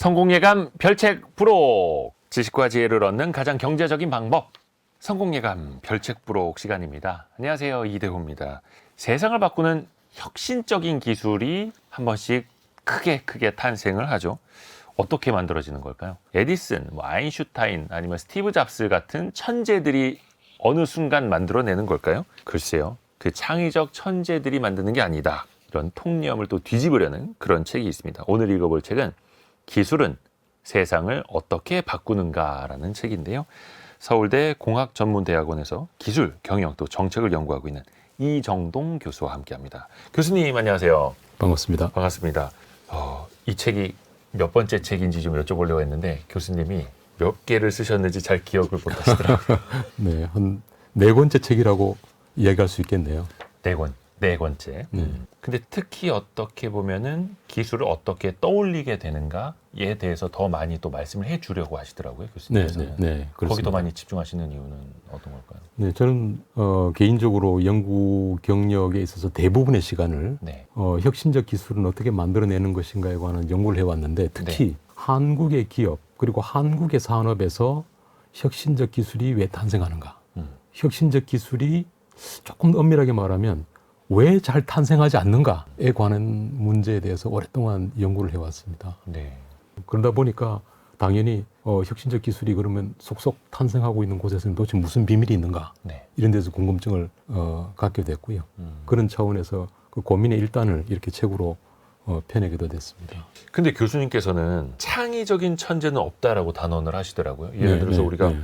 성공예감 별책 부록, 지식과 지혜를 얻는 가장 경제적인 방법, 성공예감 별책 부록 시간입니다. 안녕하세요, 이대호입니다. 세상을 바꾸는 혁신적인 기술이 한 번씩 크게 탄생을 하죠. 어떻게 만들어지는 걸까요? 에디슨, 아인슈타인, 아니면 스티브 잡스 같은 천재들이 어느 순간 만들어내는 걸까요? 글쎄요, 그 창의적 천재들이 만드는 게 아니다, 이런 통념을 또 뒤집으려는 그런 책이 있습니다. 오늘 읽어볼 책은 기술은 세상을 어떻게 바꾸는가라는 책인데요. 서울대 공학전문대학원에서 기술, 경영, 또 정책을 연구하고 있는 이정동 교수와 함께합니다. 교수님 안녕하세요. 반갑습니다. 반갑습니다. 이 책이 몇 번째 책인지 좀 여쭤보려고 했는데 교수님이 몇 개를 쓰셨는지 잘 기억을 못하시더라고요. 네, 한 네 번째 책이라고 이야기할 수 있겠네요. 네 권째. 근데 특히 어떻게 보면은 기술을 어떻게 떠올리게 되는가에 대해서 더 많이 또 말씀을 해주려고 하시더라고요, 교수님께서는. 네, 거기 더 많이 집중하시는 이유는 어떤 걸까요? 네, 저는 개인적으로 연구 경력에 있어서 대부분의 시간을 네. 혁신적 기술은 어떻게 만들어내는 것인가에 관한 연구를 해왔는데, 특히 한국의 기업 그리고 한국의 산업에서 혁신적 기술이 왜 탄생하는가, 혁신적 기술이 조금 엄밀하게 말하면 왜 잘 탄생하지 않는가에 관한 문제에 대해서 오랫동안 연구를 해왔습니다. 네. 그러다 보니까 당연히 혁신적 기술이 그러면 속속 탄생하고 있는 곳에서는 도대체 무슨 비밀이 있는가, 네. 이런 데서 궁금증을 갖게 됐고요. 그런 차원에서 그 고민의 일단을 이렇게 책으로 펴내기도 됐습니다. 근데 교수님께서는 창의적인 천재는 없다라고 단언을 하시더라고요. 예를 들어서 우리가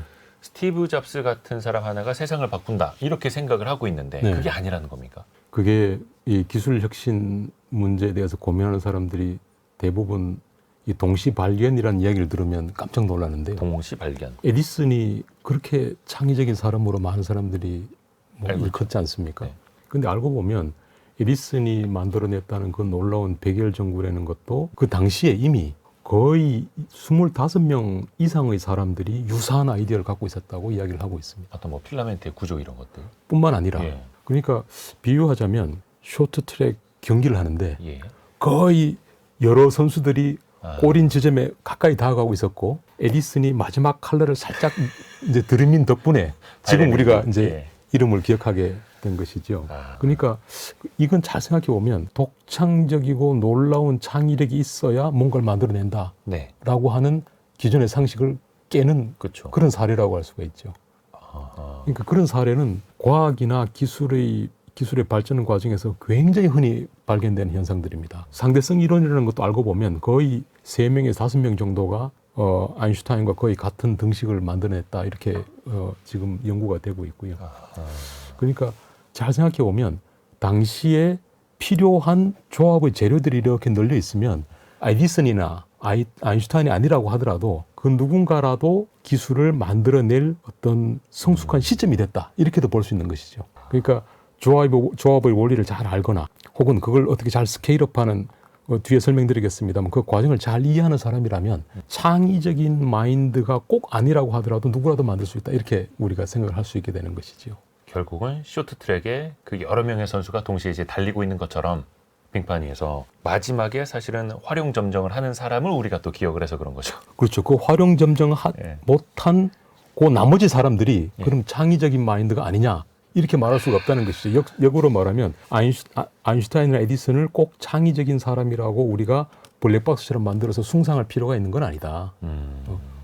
스티브 잡스 같은 사람 하나가 세상을 바꾼다, 이렇게 생각을 하고 있는데 그게 아니라는 겁니까? 그게 이 기술 혁신 문제에 대해서 고민하는 사람들이 대부분 이 동시 발견이라는 이야기를 들으면 깜짝 놀라는데요. 동시 발견. 에디슨이 그렇게 창의적인 사람으로 많은 사람들이 일컫지 않습니까? 네. 근데 알고 보면 에디슨이 만들어냈다는 그 놀라운 백열전구라는 것도 그 당시에 이미 거의 25명 이상의 사람들이 유사한 아이디어를 갖고 있었다고 이야기를 하고 있습니다. 어떤 필라멘트의 구조 이런 것들. 뿐만 아니라 그러니까 비유하자면 쇼트트랙 경기를 하는데 거의 여러 선수들이 골인 지점에 가까이 다가가고 있었고, 에디슨이 마지막 칼날을 살짝 이제 들이민 덕분에 지금 우리가 이제 이름을 기억하게 된 것이죠. 그러니까 이건 잘 생각해 보면 독창적이고 놀라운 창의력이 있어야 뭔가를 만들어낸다라고 하는 기존의 상식을 깨는 그런 사례라고 할 수가 있죠. 그러니까 그런 사례는 과학이나 기술의 발전 과정에서 굉장히 흔히 발견되는 현상들입니다. 상대성 이론이라는 것도 알고 보면 거의 3명에서 5명 정도가 아인슈타인과 거의 같은 등식을 만들어냈다, 이렇게 지금 연구가 되고 있고요. 그러니까 잘 생각해 보면 당시에 필요한 조합의 재료들이 이렇게 널려 있으면 에디슨이나 아인슈타인이 아니라고 하더라도 그 누군가라도 기술을 만들어낼 어떤 성숙한 시점이 됐다, 이렇게도 볼 수 있는 것이죠. 그러니까 조합의 원리를 잘 알거나 혹은 그걸 어떻게 잘 스케일업하는, 뒤에 설명드리겠습니다만 그 과정을 잘 이해하는 사람이라면 창의적인 마인드가 꼭 아니라고 하더라도 누구라도 만들 수 있다, 이렇게 우리가 생각을 할 수 있게 되는 것이죠. 결국은 쇼트트랙에 그 여러 명의 선수가 동시에 이제 달리고 있는 것처럼 빙판 위에서 마지막에 사실은 활용점정을 하는 사람을 우리가 또 기억을 해서 그런 거죠. 그렇죠. 그 활용점정 못한 그 나머지 사람들이 그럼 창의적인 마인드가 아니냐, 이렇게 말할 수가 없다는 것이죠. 역으로 말하면 아인슈타인이나 에디슨을 꼭 창의적인 사람이라고 우리가 블랙박스처럼 만들어서 숭상할 필요가 있는 건 아니다.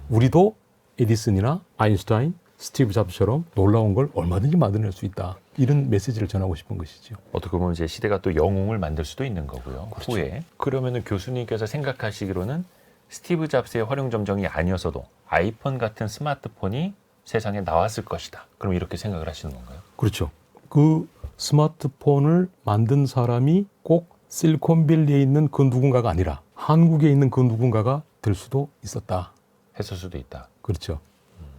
우리도 에디슨이나 아인슈타인, 스티브 잡스처럼 놀라운 걸 얼마든지 만들어낼 수 있다, 이런 메시지를 전하고 싶은 것이죠. 어떻게 보면 이제 시대가 또 영웅을 만들 수도 있는 거고요. 후에. 그러면은 교수님께서 생각하시기로는 스티브 잡스의 활용점정이 아니었어도 아이폰 같은 스마트폰이 세상에 나왔을 것이다, 그럼 이렇게 생각을 하시는 건가요? 그렇죠. 그 스마트폰을 만든 사람이 꼭 실리콘밸리에 있는 그 누군가가 아니라 한국에 있는 그 누군가가 될 수도 있었다. 했을 수도 있다. 그렇죠.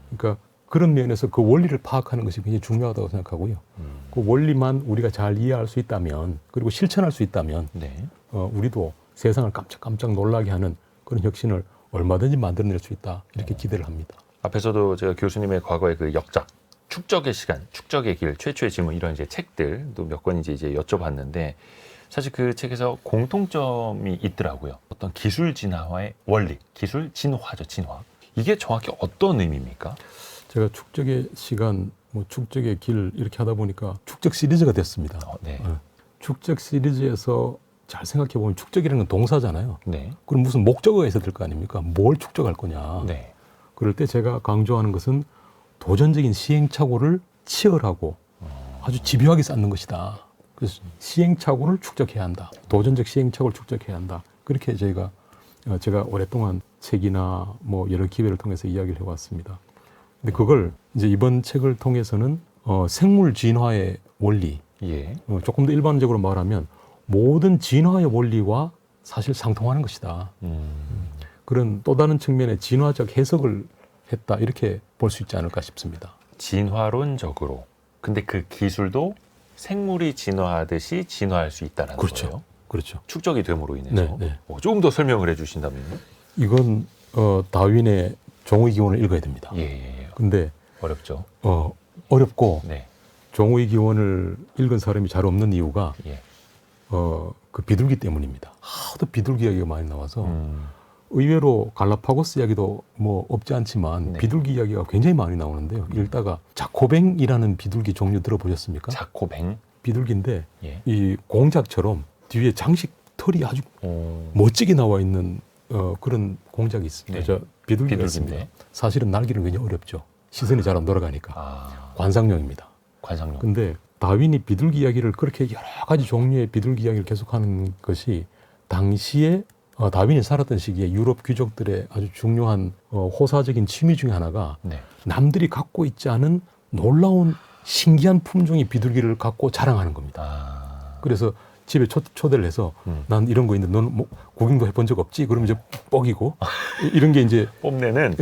그러니까 그런 면에서 그 원리를 파악하는 것이 굉장히 중요하다고 생각하고요. 그 원리만 우리가 잘 이해할 수 있다면, 그리고 실천할 수 있다면 우리도 세상을 깜짝 놀라게 하는 그런 혁신을 얼마든지 만들어낼 수 있다, 이렇게 기대를 합니다. 앞에서도 제가 교수님의 과거의 그 역작, 축적의 시간, 축적의 길, 최초의 질문, 이런 이제 책들도 몇 권 이제 여쭤봤는데 사실 그 책에서 공통점이 있더라고요. 어떤 기술 진화의 원리, 기술 진화죠, 진화. 이게 정확히 어떤 의미입니까? 제가 축적의 시간, 뭐 축적의 길 이렇게 하다 보니까 축적 시리즈가 됐습니다. 네. 축적 시리즈에서 잘 생각해 보면 축적이라는 건 동사잖아요. 네. 그럼 무슨 목적어가 있어야 될 거 아닙니까? 뭘 축적할 거냐. 네. 그럴 때 제가 강조하는 것은 도전적인 시행착오를 치열하고 아주 집요하게 쌓는 것이다. 그래서 시행착오를 축적해야 한다. 도전적 시행착오를 축적해야 한다. 그렇게 제가 오랫동안 책이나 뭐 여러 기회를 통해서 이야기를 해왔습니다. 근데 그걸 이제 이번 책을 통해서는 생물 진화의 원리, 예. 조금 더 일반적으로 말하면 모든 진화의 원리와 사실 상통하는 것이다. 그런 또 다른 측면의 진화적 해석을 했다. 이렇게 볼 수 있지 않을까 싶습니다. 진화론적으로. 근데 그 기술도 생물이 진화하듯이 진화할 수 있다는 그렇죠. 거예요. 그렇죠. 축적이 됨으로 인해서. 네, 네. 조금 더 설명을 해주신다면요? 이건 다윈의 종의 기원을 읽어야 됩니다. 예. 근데 어렵죠. 어렵고 네. 종의 기원을 읽은 사람이 잘 없는 이유가 예. 그 비둘기 때문입니다. 하도 비둘기 이야기가 많이 나와서 의외로 갈라파고스 이야기도 뭐 없지 않지만 네. 비둘기 이야기가 굉장히 많이 나오는데요. 읽다가 자코뱅이라는 비둘기 종류 들어보셨습니까? 자코뱅. 비둘기인데 예. 이 공작처럼 뒤에 장식 털이 아주 멋지게 나와 있는 그런 공작이 있습니다. 네. 저 비둘기가 비둘기인데. 있습니다. 사실은 날기는 굉장히 어렵죠. 시선이 잘 안 돌아가니까. 관상용입니다. 관상용. 근데 다윈이 비둘기 이야기를 그렇게 여러 가지 종류의 비둘기 이야기를 계속하는 것이 당시에 다윈이 살았던 시기에 유럽 귀족들의 아주 중요한 호사적인 취미 중에 하나가 네. 남들이 갖고 있지 않은 놀라운 신기한 품종의 비둘기를 갖고 자랑하는 겁니다. 그래서 집에 초대를 해서 난 이런 거 있는데 너는 뭐 구경도 해본 적 없지? 그러면 이제 뻑이고 이런 게 이제 뽐내는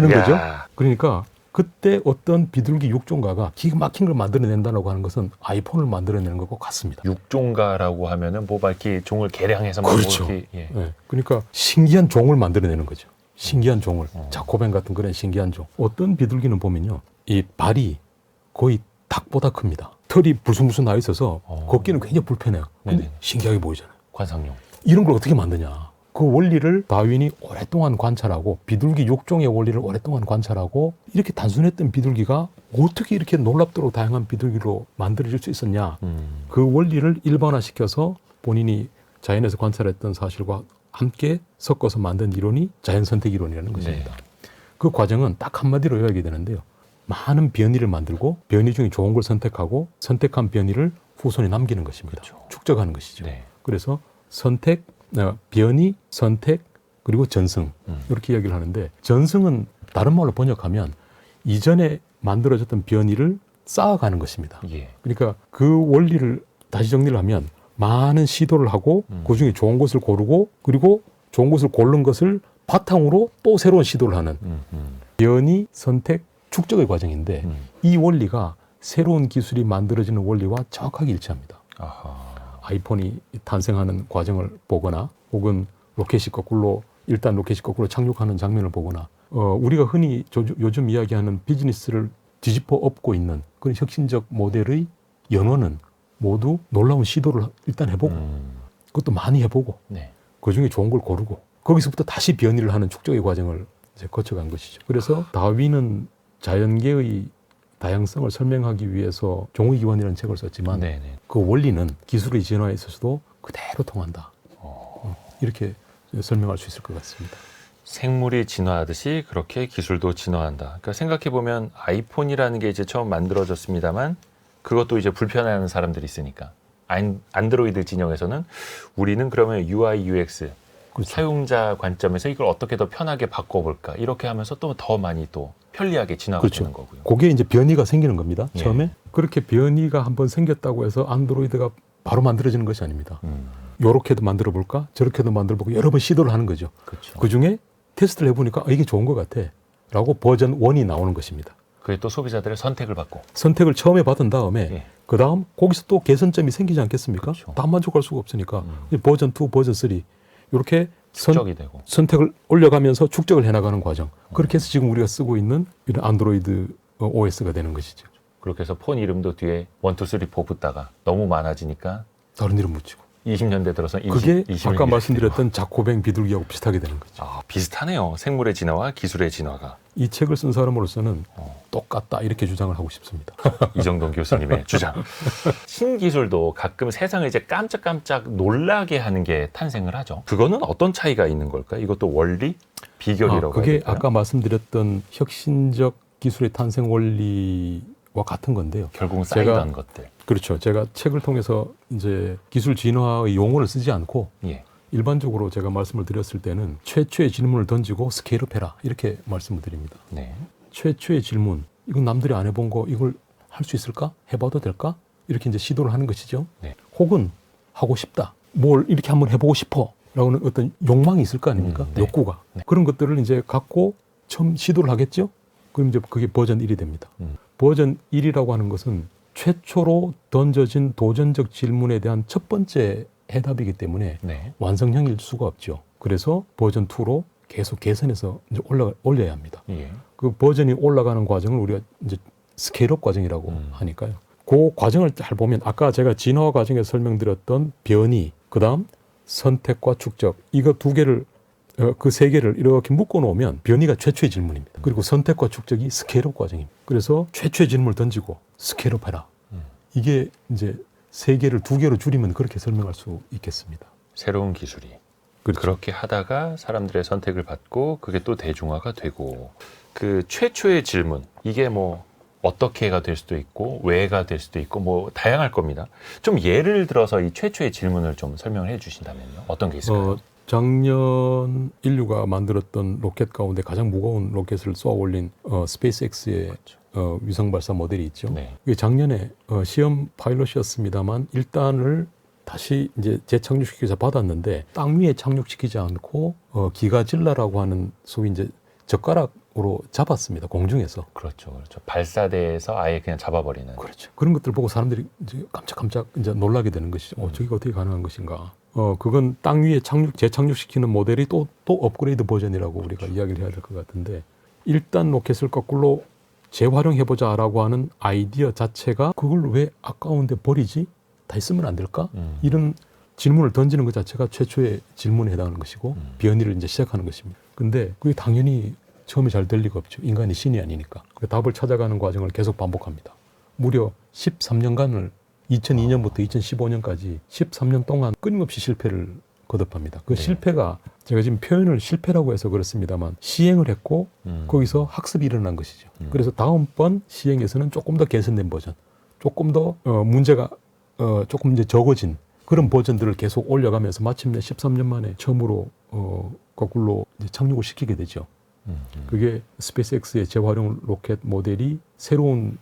거죠. 그러니까 그때 어떤 비둘기 육종가가 기가 막힌 걸 만들어낸다고 하는 것은 아이폰을 만들어내는 것과 같습니다. 육종가라고 하면은 뭐 이렇게 종을 개량해서 그렇죠. 예. 네. 그러니까 신기한 종을 만들어내는 거죠. 신기한 종을. 자코뱅 같은 그런 신기한 종. 어떤 비둘기는 보면요. 이 발이 거의 닭보다 큽니다. 털이 불쑥불쑥 나 있어서 걷기는 굉장히 불편해요. 근데 네네. 신기하게 보이잖아요. 관상용. 이런 걸 어떻게 만드냐. 그 원리를 다윈이 오랫동안 관찰하고 비둘기 육종의 원리를 오랫동안 관찰하고 이렇게 단순했던 비둘기가 어떻게 이렇게 놀랍도록 다양한 비둘기로 만들어질 수 있었냐. 그 원리를 일반화시켜서 본인이 자연에서 관찰했던 사실과 함께 섞어서 만든 이론이 자연선택 이론이라는 것입니다. 네. 그 과정은 딱 한마디로 요약이 되는데요. 많은 변이를 만들고 변이 중에 좋은 걸 선택하고 선택한 변이를 후손에 남기는 것입니다. 그렇죠. 축적하는 것이죠. 네. 그래서 선택, 변이, 선택, 그리고 전승 이렇게 이야기를 하는데 전승은 다른 말로 번역하면 이전에 만들어졌던 변이를 쌓아가는 것입니다. 예. 그러니까 그 원리를 다시 정리를 하면 많은 시도를 하고 그중에 좋은 것을 고르고 그리고 좋은 것을 고른 것을 바탕으로 또 새로운 시도를 하는 변이, 선택, 축적의 과정인데 이 원리가 새로운 기술이 만들어지는 원리와 정확하게 일치합니다. 아하. 아이폰이 탄생하는 과정을 보거나 혹은 일단 로켓이 거꾸로 착륙하는 장면을 보거나 우리가 흔히 요즘 이야기하는 비즈니스를 뒤집어 엎고 있는 그런 혁신적 모델의 연원은 모두 놀라운 시도를 일단 해보고 그것도 많이 해보고 네. 그중에 좋은 걸 고르고 거기서부터 다시 변이를 하는 축적의 과정을 이제 거쳐간 것이죠. 그래서 다윈은 자연계의 다양성을 설명하기 위해서 종의 기원이라는 책을 썼지만 네네. 그 원리는 기술의 진화에 있어서도 그대로 통한다. 이렇게 설명할 수 있을 것 같습니다. 생물이 진화하듯이 그렇게 기술도 진화한다. 그러니까 생각해보면 아이폰이라는 게 이제 처음 만들어졌습니다만 그것도 이제 불편해하는 사람들이 있으니까 안드로이드 진영에서는 우리는 그러면 UI, UX 그렇죠. 사용자 관점에서 이걸 어떻게 더 편하게 바꿔볼까 이렇게 하면서 또 더 많이 또 편리하게 진화가 그렇죠. 되는 거고요. 그게 이제 변이가 생기는 겁니다. 예. 처음에 그렇게 변이가 한번 생겼다고 해서 안드로이드가 바로 만들어지는 것이 아닙니다. 요렇게도 만들어 볼까 저렇게도 만들어 볼까 여러 번 시도를 하는 거죠. 그렇죠. 그중에 테스트를 해보니까 이게 좋은 것 같아 라고 버전 1이 나오는 것입니다. 그게 또 소비자들의 선택을 받고. 선택을 처음에 받은 다음에 예. 그 다음 거기서 또 개선점이 생기지 않겠습니까? 그렇죠. 다 만족할 수가 없으니까 버전 2, 버전 3 이렇게 축적이 되고. 선택을 올려가면서 축적을 해나가는 과정. 그렇게 해서 지금 우리가 쓰고 있는 이런 안드로이드 OS가 되는 것이죠. 그렇게 해서 폰 이름도 뒤에 1, 2, 3, 4 붙다가 너무 많아지니까 다른 이름 붙이고 20년대 들어서 그게 21년 아까 말씀드렸던 자코뱅 비둘기하고 비슷하게 되는 거죠. 아, 비슷하네요. 생물의 진화와 기술의 진화가. 이 책을 쓴 사람으로서는 똑같다 이렇게 주장을 하고 싶습니다. 이정돈 교수님의 주장. 신기술도 가끔 세상을 이제 깜짝깜짝 놀라게 하는 게 탄생을 하죠. 그거는 어떤 차이가 있는 걸까요? 이것도 원리? 비결이라고 그게 해야 될까요? 아까 말씀드렸던 혁신적 기술의 탄생 원리와 같은 건데요. 결국은 쌓이던 것들. 그렇죠. 제가 책을 통해서 이제 기술 진화의 용어를 쓰지 않고 예. 일반적으로 제가 말씀을 드렸을 때는 최초의 질문을 던지고 스케일업해라 이렇게 말씀을 드립니다. 네. 최초의 질문, 이건 남들이 안 해본 거 이걸 할 수 있을까? 해봐도 될까? 이렇게 이제 시도를 하는 것이죠. 네. 혹은 하고 싶다. 뭘 이렇게 한번 해보고 싶어. 라고는 어떤 욕망이 있을 거 아닙니까? 네. 욕구가. 네. 그런 것들을 이제 갖고 처음 시도를 하겠죠? 그럼 이제 그게 버전 1이 됩니다. 버전 1이라고 하는 것은 최초로 던져진 도전적 질문에 대한 첫 번째 해답이기 때문에 네. 완성형일 수가 없죠. 그래서 버전 2로 계속 개선해서 이제 올려야 합니다. 예. 그 버전이 올라가는 과정을 우리가 이제 스케일업 과정이라고 하니까요. 그 과정을 잘 보면 아까 제가 진화 과정에서 설명드렸던 변이, 그다음 선택과 축적, 이거 두 개를 그 세 개를 이렇게 묶어 놓으면 변이가 최초의 질문입니다. 그리고 선택과 축적이 스케일업 과정입니다. 그래서 최초의 질문을 던지고 스케일업해라. 이게 이제 세 개를 두 개로 줄이면 그렇게 설명할 수 있겠습니다. 새로운 기술이. 그렇죠. 그렇게 하다가 사람들의 선택을 받고 그게 또 대중화가 되고 그 최초의 질문 이게 뭐 어떻게가 될 수도 있고 왜가 될 수도 있고 뭐 다양할 겁니다. 좀 예를 들어서 이 최초의 질문을 좀 설명을 해 주신다면요. 어떤 게 있을까요? 작년 인류가 만들었던 로켓 가운데 가장 무거운 로켓을 쏘아 올린 스페이스X의 그렇죠. 위성 발사 모델이 있죠. 네. 이게 작년에 시험 파일럿이었습니다만 1단을 다시 이제 재착륙시켜서 받았는데 땅 위에 착륙시키지 않고 기가질라라고 하는 소위 이제 젓가락으로 잡았습니다. 공중에서. 그렇죠. 그렇죠. 발사대에서 아예 그냥 잡아버리는. 그렇죠. 그런 것들 보고 사람들이 이제 깜짝깜짝 이제 놀라게 되는 것이죠. 저게 어떻게 가능한 것인가. 그건 땅 위에 재착륙시키는 모델이 또 업그레이드 버전이라고 우리가 이야기를 해야 될 것 같은데 1단 로켓을 거꾸로 재활용해보자라고 하는 아이디어 자체가 그걸 왜 아까운데 버리지? 다시 쓰면 안 될까? 이런 질문을 던지는 것 자체가 최초의 질문에 해당하는 것이고 변이를 이제 시작하는 것입니다. 근데 그게 당연히 처음에 잘 될 리가 없죠. 인간이 신이 아니니까. 그 답을 찾아가는 과정을 계속 반복합니다. 무려 13년간을 2002년부터 2015년까지 13년 동안 끊임없이 실패를 거듭합니다. 그 네. 실패가 제가 지금 표현을 실패라고 해서 그렇습니다만 시행을 했고 거기서 학습이 일어난 것이죠. 그래서 다음번 시행에서는 조금 더 개선된 버전, 조금 더 문제가 조금 이제 적어진 그런 버전들을 계속 올려가면서 마침내 13년 만에 처음으로 거꾸로 이제 착륙을 시키게 되죠. 그게 스페이스X의 재활용 로켓 모델이 새로운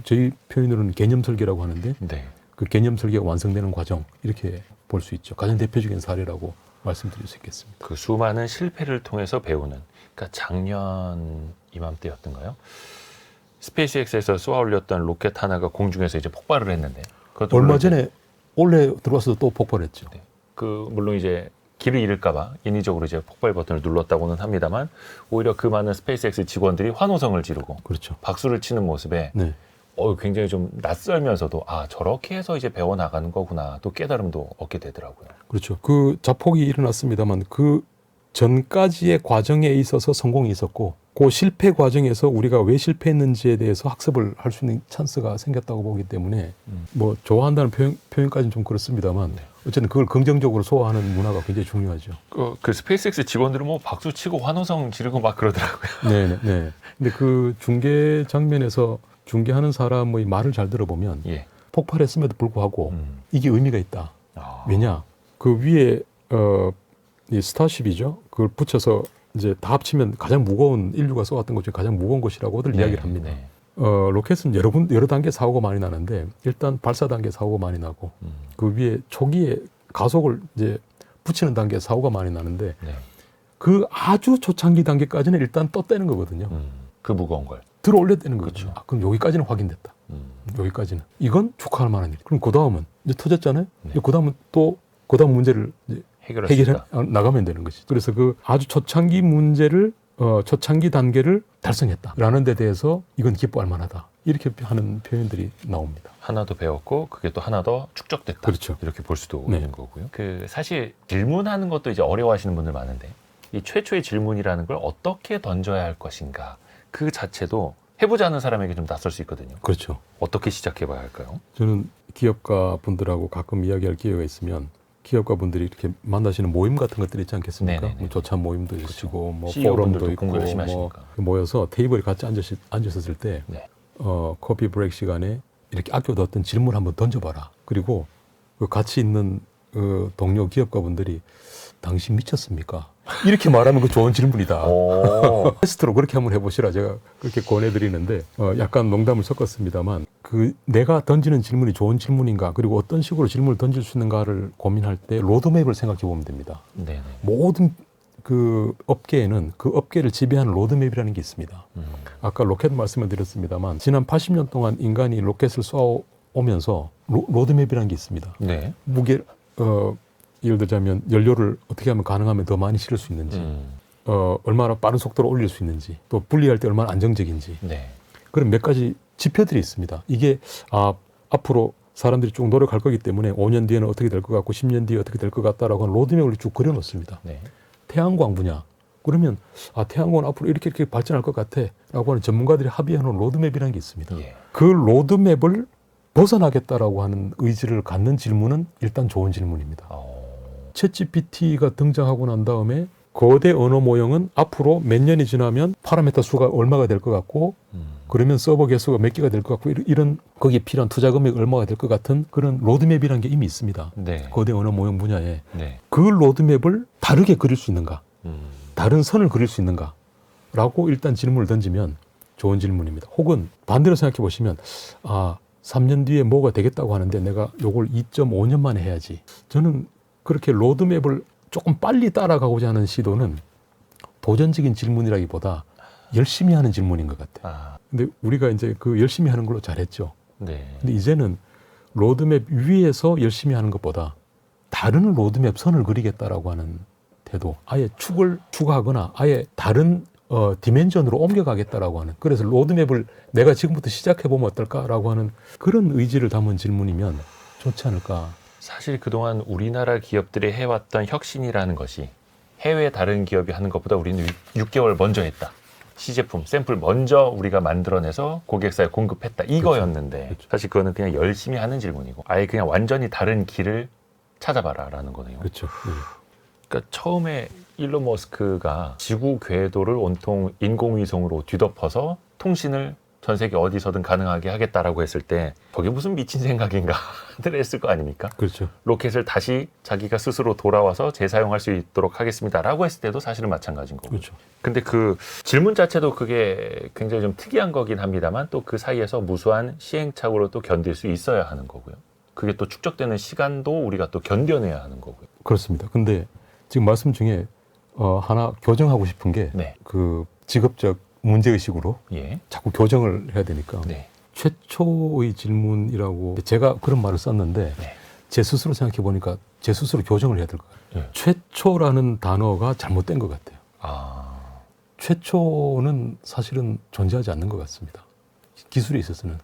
저희 표현으로는 개념 설계라고 하는데 네. 그 개념 설계가 완성되는 과정 이렇게 볼 수 있죠. 가장 대표적인 사례라고 말씀드릴 수 있겠습니다. 그 수많은 실패를 통해서 배우는. 그러니까 작년 이맘때였던가요? 스페이스X에서 쏘아 올렸던 로켓 하나가 공중에서 이제 폭발을 했는데. 그것도 얼마 물론 이제 전에 올해 들어와서 또 폭발했죠. 네. 그 물론 이제 길을 잃을까봐 인위적으로 이제 폭발 버튼을 눌렀다고는 합니다만 오히려 그 많은 스페이스X 직원들이 환호성을 지르고 그렇죠. 박수를 치는 모습에 네. 굉장히 좀 낯설면서도 저렇게 해서 이제 배워 나가는 거구나 또 깨달음도 얻게 되더라고요. 그렇죠. 그 자폭이 일어났습니다만 그 전까지의 과정에 있어서 성공이 있었고 그 실패 과정에서 우리가 왜 실패했는지에 대해서 학습을 할 수 있는 찬스가 생겼다고 보기 때문에 뭐 좋아한다는 표현까지는 좀 그렇습니다만 어쨌든 그걸 긍정적으로 소화하는 문화가 굉장히 중요하죠. 그 스페이스X 직원들은 뭐 박수 치고 환호성 지르고 막 그러더라고요. 네, 네. 근데 그 중계 장면에서 중계하는 사람의 말을 잘 들어보면 예. 폭발했음에도 불구하고 이게 의미가 있다. 왜냐? 그 위에 이 스타쉽이죠. 그걸 붙여서 이제 다 합치면 가장 무거운 인류가 쏘았던 것 중에 가장 무거운 것이라고들 이야기를 합니다. 네. 로켓은 여러 단계 사고가 많이 나는데 일단 발사 단계 사고가 많이 나고 그 위에 초기에 가속을 이제 붙이는 단계 사고가 많이 나는데 네. 그 아주 초창기 단계까지는 일단 떴다는 거거든요. 그 무거운 걸. 들어 올렸다는 거죠. 그렇죠. 그럼 여기까지는 확인됐다. 여기까지는. 이건 축하할 만한 일. 그럼 그 다음은 이제 터졌잖아요. 네. 그 다음은 또 그 다음 문제를 이제 해결해 해결했다. 나가면 되는 것이죠. 그래서 그 아주 초창기 문제를 초창기 단계를 달성했다라는 데 대해서 이건 기뻐할 만하다. 이렇게 하는 표현들이 나옵니다. 하나 더 배웠고 그게 또 하나 더 축적됐다. 그렇죠. 이렇게 볼 수도 네. 있는 거고요. 그 사실 질문하는 것도 이제 어려워하시는 분들 많은데 이 최초의 질문이라는 걸 어떻게 던져야 할 것인가 그 자체도 해보지 않은 사람에게 좀 낯설 수 있거든요. 그렇죠. 어떻게 시작해봐야 할까요? 저는 기업가 분들하고 가끔 이야기할 기회가 있으면 기업가 분들이 이렇게 만나시는 모임 같은 것들이 있지 않겠습니까? 네네네. 뭐 조찬 모임도 있으시고 뭐 CEO 포럼도 분들도 있고 공부 열심히 뭐 하시니까. 모여서 테이블에 같이 앉으셨을 때 네. 커피 브레이크 시간에 이렇게 아껴뒀던 질문 한번 던져봐라. 그리고 그 같이 있는 동료 기업가 분들이 당신 미쳤습니까? 이렇게 말하면 그 좋은 질문이다. 오. 테스트로 그렇게 한번 해보시라 제가 그렇게 권해드리는데 약간 농담을 섞었습니다만 그 내가 던지는 질문이 좋은 질문인가 그리고 어떤 식으로 질문을 던질 수 있는가를 고민할 때 로드맵을 생각해 보면 됩니다. 네네. 모든 그 업계에는 그 업계를 지배하는 로드맵이라는 게 있습니다. 아까 로켓 말씀을 드렸습니다만 지난 80년 동안 인간이 로켓을 쏘아오면서 로드맵이라는 게 있습니다. 네. 무게 예를 들자면 연료를 어떻게 하면 가능하면 더 많이 실을 수 있는지 얼마나 빠른 속도로 올릴 수 있는지 또 분리할 때 얼마나 안정적인지 네. 그런 몇 가지 지표들이 있습니다. 이게 앞으로 사람들이 쭉 노력할 거기 때문에 5년 뒤에는 어떻게 될 것 같고 10년 뒤에 어떻게 될 것 같다라고 하는 로드맵을 쭉 그려놓습니다. 네. 태양광 분야 그러면 태양광은 앞으로 이렇게 발전할 것 같아 라고 하는 전문가들이 합의하는 로드맵이라는 게 있습니다. 예. 그 로드맵을 벗어나겠다라고 하는 의지를 갖는 질문은 일단 좋은 질문입니다. 챗GPT가 등장하고 난 다음에 거대 언어 모형은 앞으로 몇 년이 지나면 파라미터 수가 얼마가 될 것 같고 그러면 서버 개수가 몇 개가 될 것 같고 이런 거기에 필요한 투자 금액이 얼마가 될 것 같은 그런 로드맵이라는 게 이미 있습니다. 네. 거대 언어 모형 분야에 네. 그 로드맵을 다르게 그릴 수 있는가 다른 선을 그릴 수 있는가 라고 일단 질문을 던지면 좋은 질문입니다. 혹은 반대로 생각해 보시면 3년 뒤에 뭐가 되겠다고 하는데 내가 요걸 2.5년 만에 해야지. 저는 그렇게 로드맵을 조금 빨리 따라가고자 하는 시도는 도전적인 질문이라기보다 열심히 하는 질문인 것 같아요. 근데 우리가 이제 그 열심히 하는 걸로 잘했죠. 네. 근데 이제는 로드맵 위에서 열심히 하는 것보다 다른 로드맵 선을 그리겠다라고 하는 태도, 아예 축을 추가하거나 아예 다른 디멘전으로 옮겨가겠다라고 하는, 그래서 로드맵을 내가 지금부터 시작해보면 어떨까라고 하는 그런 의지를 담은 질문이면 좋지 않을까. 사실 그동안 우리나라 기업들이 해왔던 혁신이라는 것이 해외 다른 기업이 하는 것보다 우리는 6개월 먼저 했다. 시제품, 샘플 먼저 우리가 만들어내서 고객사에 공급했다. 이거였는데 그렇죠. 사실 그거는 그냥 열심히 하는 질문이고 아예 그냥 완전히 다른 길을 찾아봐라라는 거네요. 그렇죠. 네. 그러니까 처음에 일론 머스크가 지구 궤도를 온통 인공위성으로 뒤덮어서 통신을 전 세계 어디서든 가능하게 하겠다라고 했을 때 저게 무슨 미친 생각인가 들 했을 거 아닙니까? 그렇죠. 로켓을 다시 자기가 스스로 돌아와서 재사용할 수 있도록 하겠습니다라고 했을 때도 사실은 마찬가지인 거고. 그렇죠. 근데 그 질문 자체도 그게 굉장히 좀 특이한 거긴 합니다만 또 그 사이에서 무수한 시행착오를 또 견딜 수 있어야 하는 거고요. 그게 또 축적되는 시간도 우리가 또 견뎌내야 하는 거고요. 그렇습니다. 근데 지금 말씀 중에 하나 교정하고 싶은 게 네. 그 직업적 문제의식으로 예. 자꾸 교정을 해야 되니까 네. 최초의 질문이라고 제가 그런 말을 썼는데 네. 제 스스로 생각해 보니까 제 스스로 교정을 해야 될 것 같아요. 네. 최초라는 단어가 잘못된 것 같아요. 아. 최초는 사실은 존재하지 않는 것 같습니다. 기술에 있어서는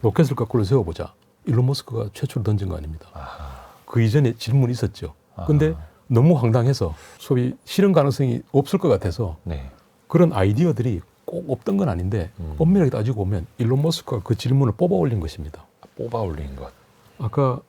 로켓을 거꾸로 세워보자. 일론 머스크가 최초로 던진 거 아닙니다. 아하. 그 이전에 질문이 있었죠. 근데 너무 황당해서 소위 실현 가능성이 없을 것 같아서 네. 그런 아이디어들이 꼭 없던 건 아닌데 엄밀하게 따지고 보면 일론 머스크가 그 질문을 뽑아 올린 것입니다. 뽑아 올린 것. 아까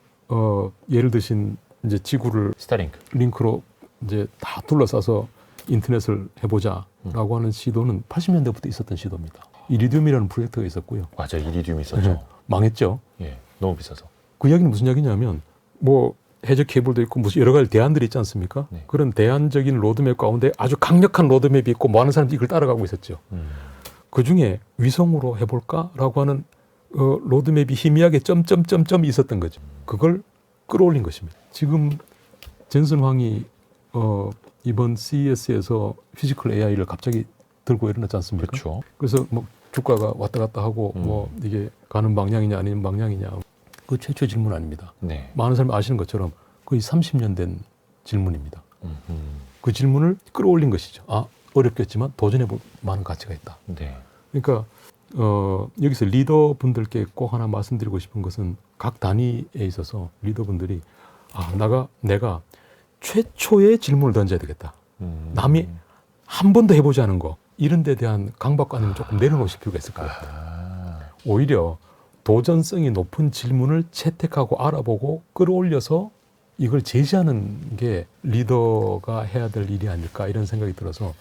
예를 드신 이제 지구를 스타링크. 링크로 이제 다 둘러싸서 인터넷을 해보자라고 하는 시도는 80년대부터 있었던 시도입니다. 이리듐이라는 프로젝트가 있었고요. 맞아, 이리듐이 있었죠. 망했죠. 예, 너무 비싸서. 그 이야기는 무슨 이야기냐면 뭐 해적 케이블도 있고 무슨 여러 가지 대안들이 있지 않습니까? 네. 그런 대안적인 로드맵 가운데 아주 강력한 로드맵이 있고 많은 사람들이 이걸 따라가고 있었죠. 그 중에 위성으로 해볼까라고 하는 로드맵이 희미하게 점점점점이 있었던 거죠. 그걸 끌어올린 것입니다. 지금 젠슨 황이 이번 CES에서 피지컬 AI를 갑자기 들고 일어났지 않습니까? 그렇죠. 그래서 뭐 주가가 왔다 갔다 하고 뭐 이게 가는 방향이냐 아닌 방향이냐 그 최초의 질문 아닙니다. 네. 많은 사람이 아시는 것처럼 거의 30년 된 질문입니다. 그 질문을 끌어올린 것이죠. 어렵겠지만 도전해볼 만한 가치가 있다. 네. 그러니까 여기서 리더분들께 꼭 하나 말씀드리고 싶은 것은 각 단위에 있어서 리더분들이 내가 최초의 질문을 던져야 되겠다. 남이 한 번도 해보지 않은 거 이런 데 대한 강박관념을 조금 내려놓으실 필요가 있을 것 같아요. 오히려 도전성이 높은 질문을 채택하고 알아보고 끌어올려서 이걸 제시하는 게 리더가 해야 될 일이 아닐까 이런 생각이 들어서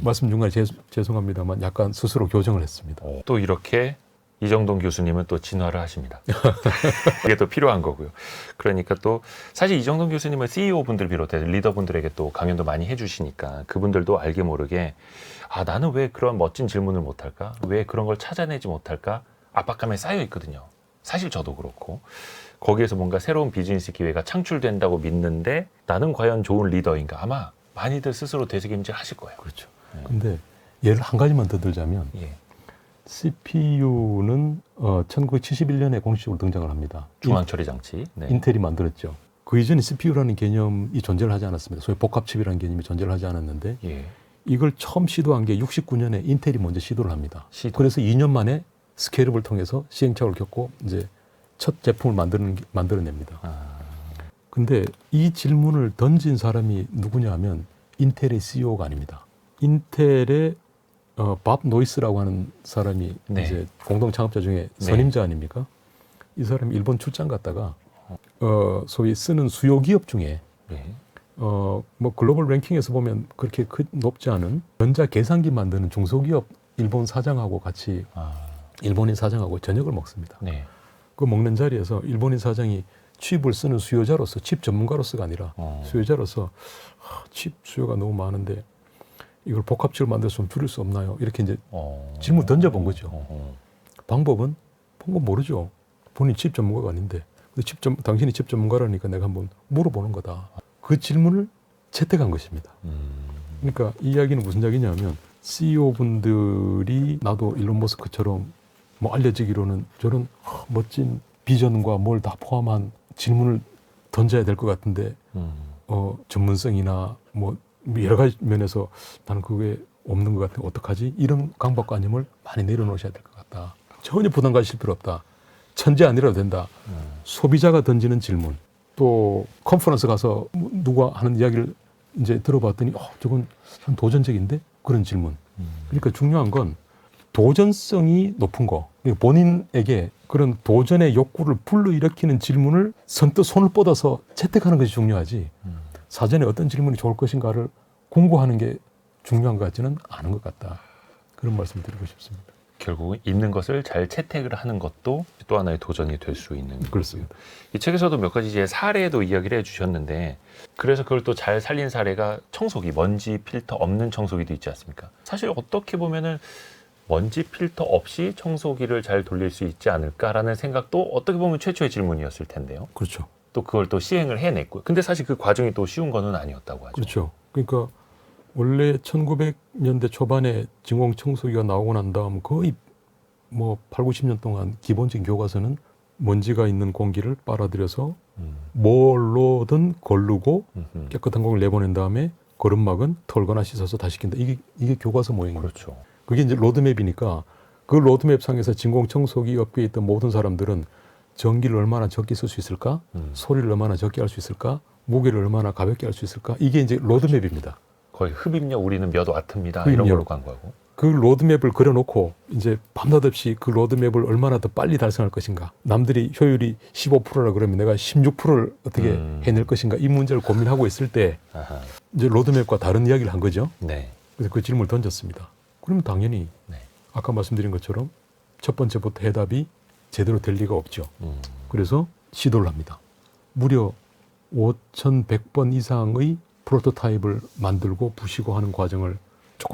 말씀 중간에 죄송합니다만 약간 스스로 교정을 했습니다. 또 이렇게 이정동 교수님은 또 진화를 하십니다. 이게 또 필요한 거고요. 그러니까 또 사실 이정동 교수님은 CEO 분들 비롯해서 리더분들에게 또 강연도 많이 해주시니까 그분들도 알게 모르게 나는 왜 그런 멋진 질문을 못할까? 왜 그런 걸 찾아내지 못할까? 압박감에 쌓여 있거든요. 사실 저도 그렇고 거기에서 뭔가 새로운 비즈니스 기회가 창출된다고 믿는데 나는 과연 좋은 리더인가? 아마 많이들 스스로 되새김질 하실 거예요. 그렇죠. 근데 예를 한 가지만 더 들자면 CPU는 1971년에 공식적으로 등장을 합니다. 중앙처리 장치. 네. 인텔이 만들었죠. 그 이전에 CPU라는 개념이 존재를 하지 않았습니다. 소위 복합칩이라는 개념이 존재를 하지 않았는데 이걸 처음 시도한 게 69년에 인텔이 먼저 시도를 합니다. 그래서 2년 만에 스케일업을 통해서 시행착오를 겪고 이제 첫 제품을 만들어냅니다. 근데 이 질문을 던진 사람이 누구냐 하면 인텔의 CEO가 아닙니다. 인텔의 밥 노이스라고 하는 사람이 이제 공동 창업자 중에 선임자 아닙니까? 이 사람이 일본 출장 갔다가 소위 쓰는 수요 기업 중에 뭐 글로벌 랭킹에서 보면 그렇게 높지 않은 전자 계산기 만드는 중소기업 일본 사장하고 같이 일본인 사장하고 저녁을 먹습니다. 그 먹는 자리에서 일본인 사장이 칩을 쓰는 수요자로서 칩 전문가로서가 아니라 수요자로서 칩 수요가 너무 많은데 이걸 복합칩을 만들어서 좀 줄일 수 없나요? 이렇게 이제 질문 던져본 거죠. 방법은 모르죠. 본인 칩 전문가가 아닌데 당신이 칩 전문가라니까 내가 한번 물어보는 거다. 그 질문을 채택한 것입니다. 그러니까 이 이야기는 무슨 이야기냐면 CEO분들이 나도 일론 머스크처럼 뭐 알려지기로는 저런 멋진 비전과 뭘 다 포함한 질문을 던져야 될 것 같은데 전문성이나 뭐 여러 가지 면에서 나는 그게 없는 것 같은데 어떡하지? 이런 강박관념을 많이 내려놓으셔야 될 것 같다. 전혀 부담 가지실 필요 없다. 천재 아니라도 된다. 소비자가 던지는 질문. 또 컨퍼런스 가서 누가 하는 이야기를 이제 들어봤더니 저건 참 도전적인데? 그런 질문. 그러니까 중요한 건 도전성이 높은 거. 본인에게 그런 도전의 욕구를 불러일으키는 질문을 선뜻 손을 뻗어서 채택하는 것이 중요하지. 사전에 어떤 질문이 좋을 것인가를 공고하는 게 중요한 것 같지는 않은 것 같다. 그런 말씀을 드리고 싶습니다. 결국은 있는 것을 잘 채택을 하는 것도 또 하나의 도전이 될 수 있는. 그렇습니다. 이 책에서도 몇 가지 이제 사례도 이야기를 해주셨는데 그래서 그걸 또 잘 살린 사례가 청소기, 먼지 필터 없는 청소기도 있지 않습니까? 사실 어떻게 보면은 먼지 필터 없이 청소기를 잘 돌릴 수 있지 않을까라는 생각도 어떻게 보면 최초의 질문이었을 텐데요. 그렇죠. 또 그걸 또 시행을 해냈고요. 근데 사실 그 과정이 또 쉬운 거는 아니었다고 하죠. 그렇죠. 그러니까 원래 1900년대 초반에 진공 청소기가 나오고 난 다음 거의 뭐 8, 90년 동안 기본적인 교과서는 먼지가 있는 공기를 빨아들여서 뭘로든 걸르고 깨끗한 공기를 내보낸 다음에 거름막은 털거나 씻어서 다시 낀다. 이게 교과서 모양입니다. 그렇죠. 그게 이제 로드맵이니까 그 로드맵 상에서 진공 청소기 업계에 있던 모든 사람들은 전기를 얼마나 적게 쓸 수 있을까? 소리를 얼마나 적게 할 수 있을까? 무게를 얼마나 가볍게 할 수 있을까? 이게 이제 로드맵입니다. 거의 흡입력 우리는 몇 와트입니다. 이런 걸로 광고하고. 그 로드맵을 그려놓고 이제 밤낮없이 그 로드맵을 얼마나 더 빨리 달성할 것인가. 남들이 효율이 15%라 그러면 내가 16%를 어떻게 해낼 것인가. 이 문제를 고민하고 있을 때 이제 로드맵과 다른 이야기를 한 거죠. 그래서 그 질문을 던졌습니다. 그러면 당연히 아까 말씀드린 것처럼 첫 번째부터 해답이 제대로 될 리가 없죠. 그래서 시도를 합니다. 무려 5,100번 이상의 프로토타입을 만들고 부시고 하는 과정을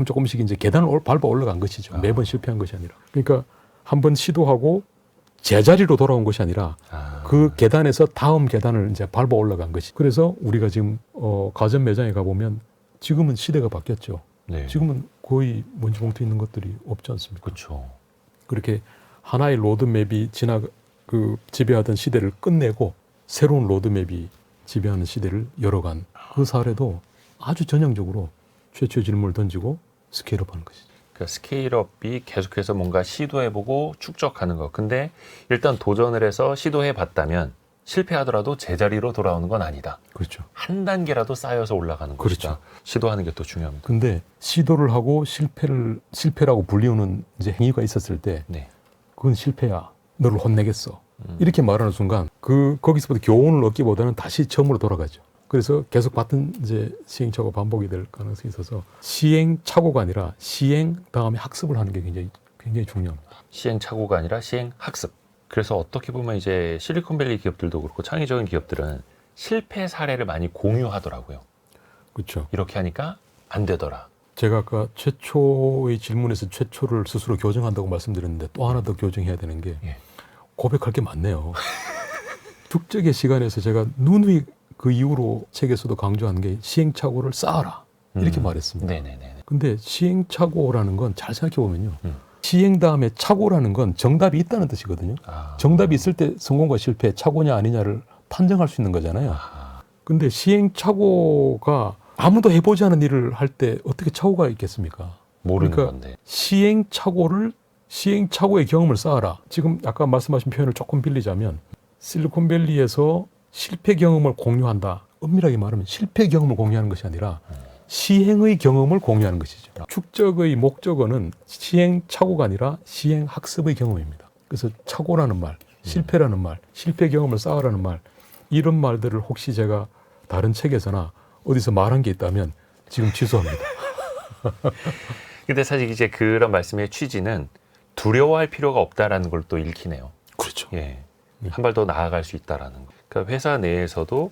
조금씩 이제 계단을 밟아 올라간 것이죠. 매번 실패한 것이 아니라. 그러니까 한번 시도하고 제자리로 돌아온 것이 아니라 그 계단에서 다음 계단을 이제 밟아 올라간 것이. 그래서 우리가 지금 가전 매장에 가보면 지금은 시대가 바뀌었죠. 지금은 거의 먼지 봉투 있는 것들이 없지 않습니까? 그렇죠. 그렇게 하나의 로드맵이 지배하던 시대를 끝내고 새로운 로드맵이 지배하는 시대를 열어간 그 사례도 아주 전형적으로 최초의 질문을 던지고 스케일업하는 것이죠. 그러니까 스케일업이 계속해서 뭔가 시도해보고 축적하는 거. 근데 일단 도전을 해서 시도해봤다면 실패하더라도 제자리로 돌아오는 건 아니다. 그렇죠. 한 단계라도 쌓여서 올라가는 그렇죠. 것이다. 시도하는 게 또 중요합니다. 근데 시도를 하고 실패라고 불리우는 이제 행위가 있었을 때 네. 그건 실패야. 너를 혼내겠어. 이렇게 말하는 순간 거기서부터 교훈을 얻기보다는 다시 처음으로 돌아가죠. 그래서 계속 같은 이제 시행착오 반복이 될 가능성이 있어서 시행착오가 아니라 시행 다음에 학습을 하는 게 굉장히 중요합니다. 시행착오가 아니라 시행학습. 그래서 어떻게 보면 이제 실리콘밸리 기업들도 그렇고 창의적인 기업들은 실패 사례를 많이 공유하더라고요. 그렇죠. 이렇게 하니까 안 되더라. 제가 아까 최초의 질문에서 최초를 스스로 교정한다고 말씀드렸는데 또 하나 더 교정해야 되는 게 예. 고백할 게 많네요. 축적의 시간에서 제가 누누이 그 이후로 책에서도 강조한 게 시행착오를 쌓아라 이렇게 말했습니다. 네네네. 근데 시행착오라는 건 잘 생각해 보면요. 시행 다음에 착오라는 건 정답이 있다는 뜻이거든요. 정답이 있을 때 성공과 실패, 착오냐 아니냐를 판정할 수 있는 거잖아요. 근데 시행착오가 아무도 해보지 않은 일을 할 때 어떻게 착오가 있겠습니까? 모르는 그러니까 건데. 시행착오의 경험을 쌓아라. 지금 아까 말씀하신 표현을 조금 빌리자면 실리콘밸리에서 실패 경험을 공유한다. 엄밀하게 말하면 실패 경험을 공유하는 것이 아니라 시행의 경험을 공유하는 것이죠. 축적의 목적어는 시행착오가 아니라 시행학습의 경험입니다. 그래서 착오라는 말, 실패라는 말, 실패 경험을 쌓아라는 말, 이런 말들을 혹시 제가 다른 책에서나 어디서 말한 게 있다면 지금 취소합니다. 근데 사실 이제 그런 말씀의 취지는 두려워할 필요가 없다라는 걸 또 읽히네요. 그렇죠. 예. 한 발 더 나아갈 수 있다라는 거. 그러니까 회사 내에서도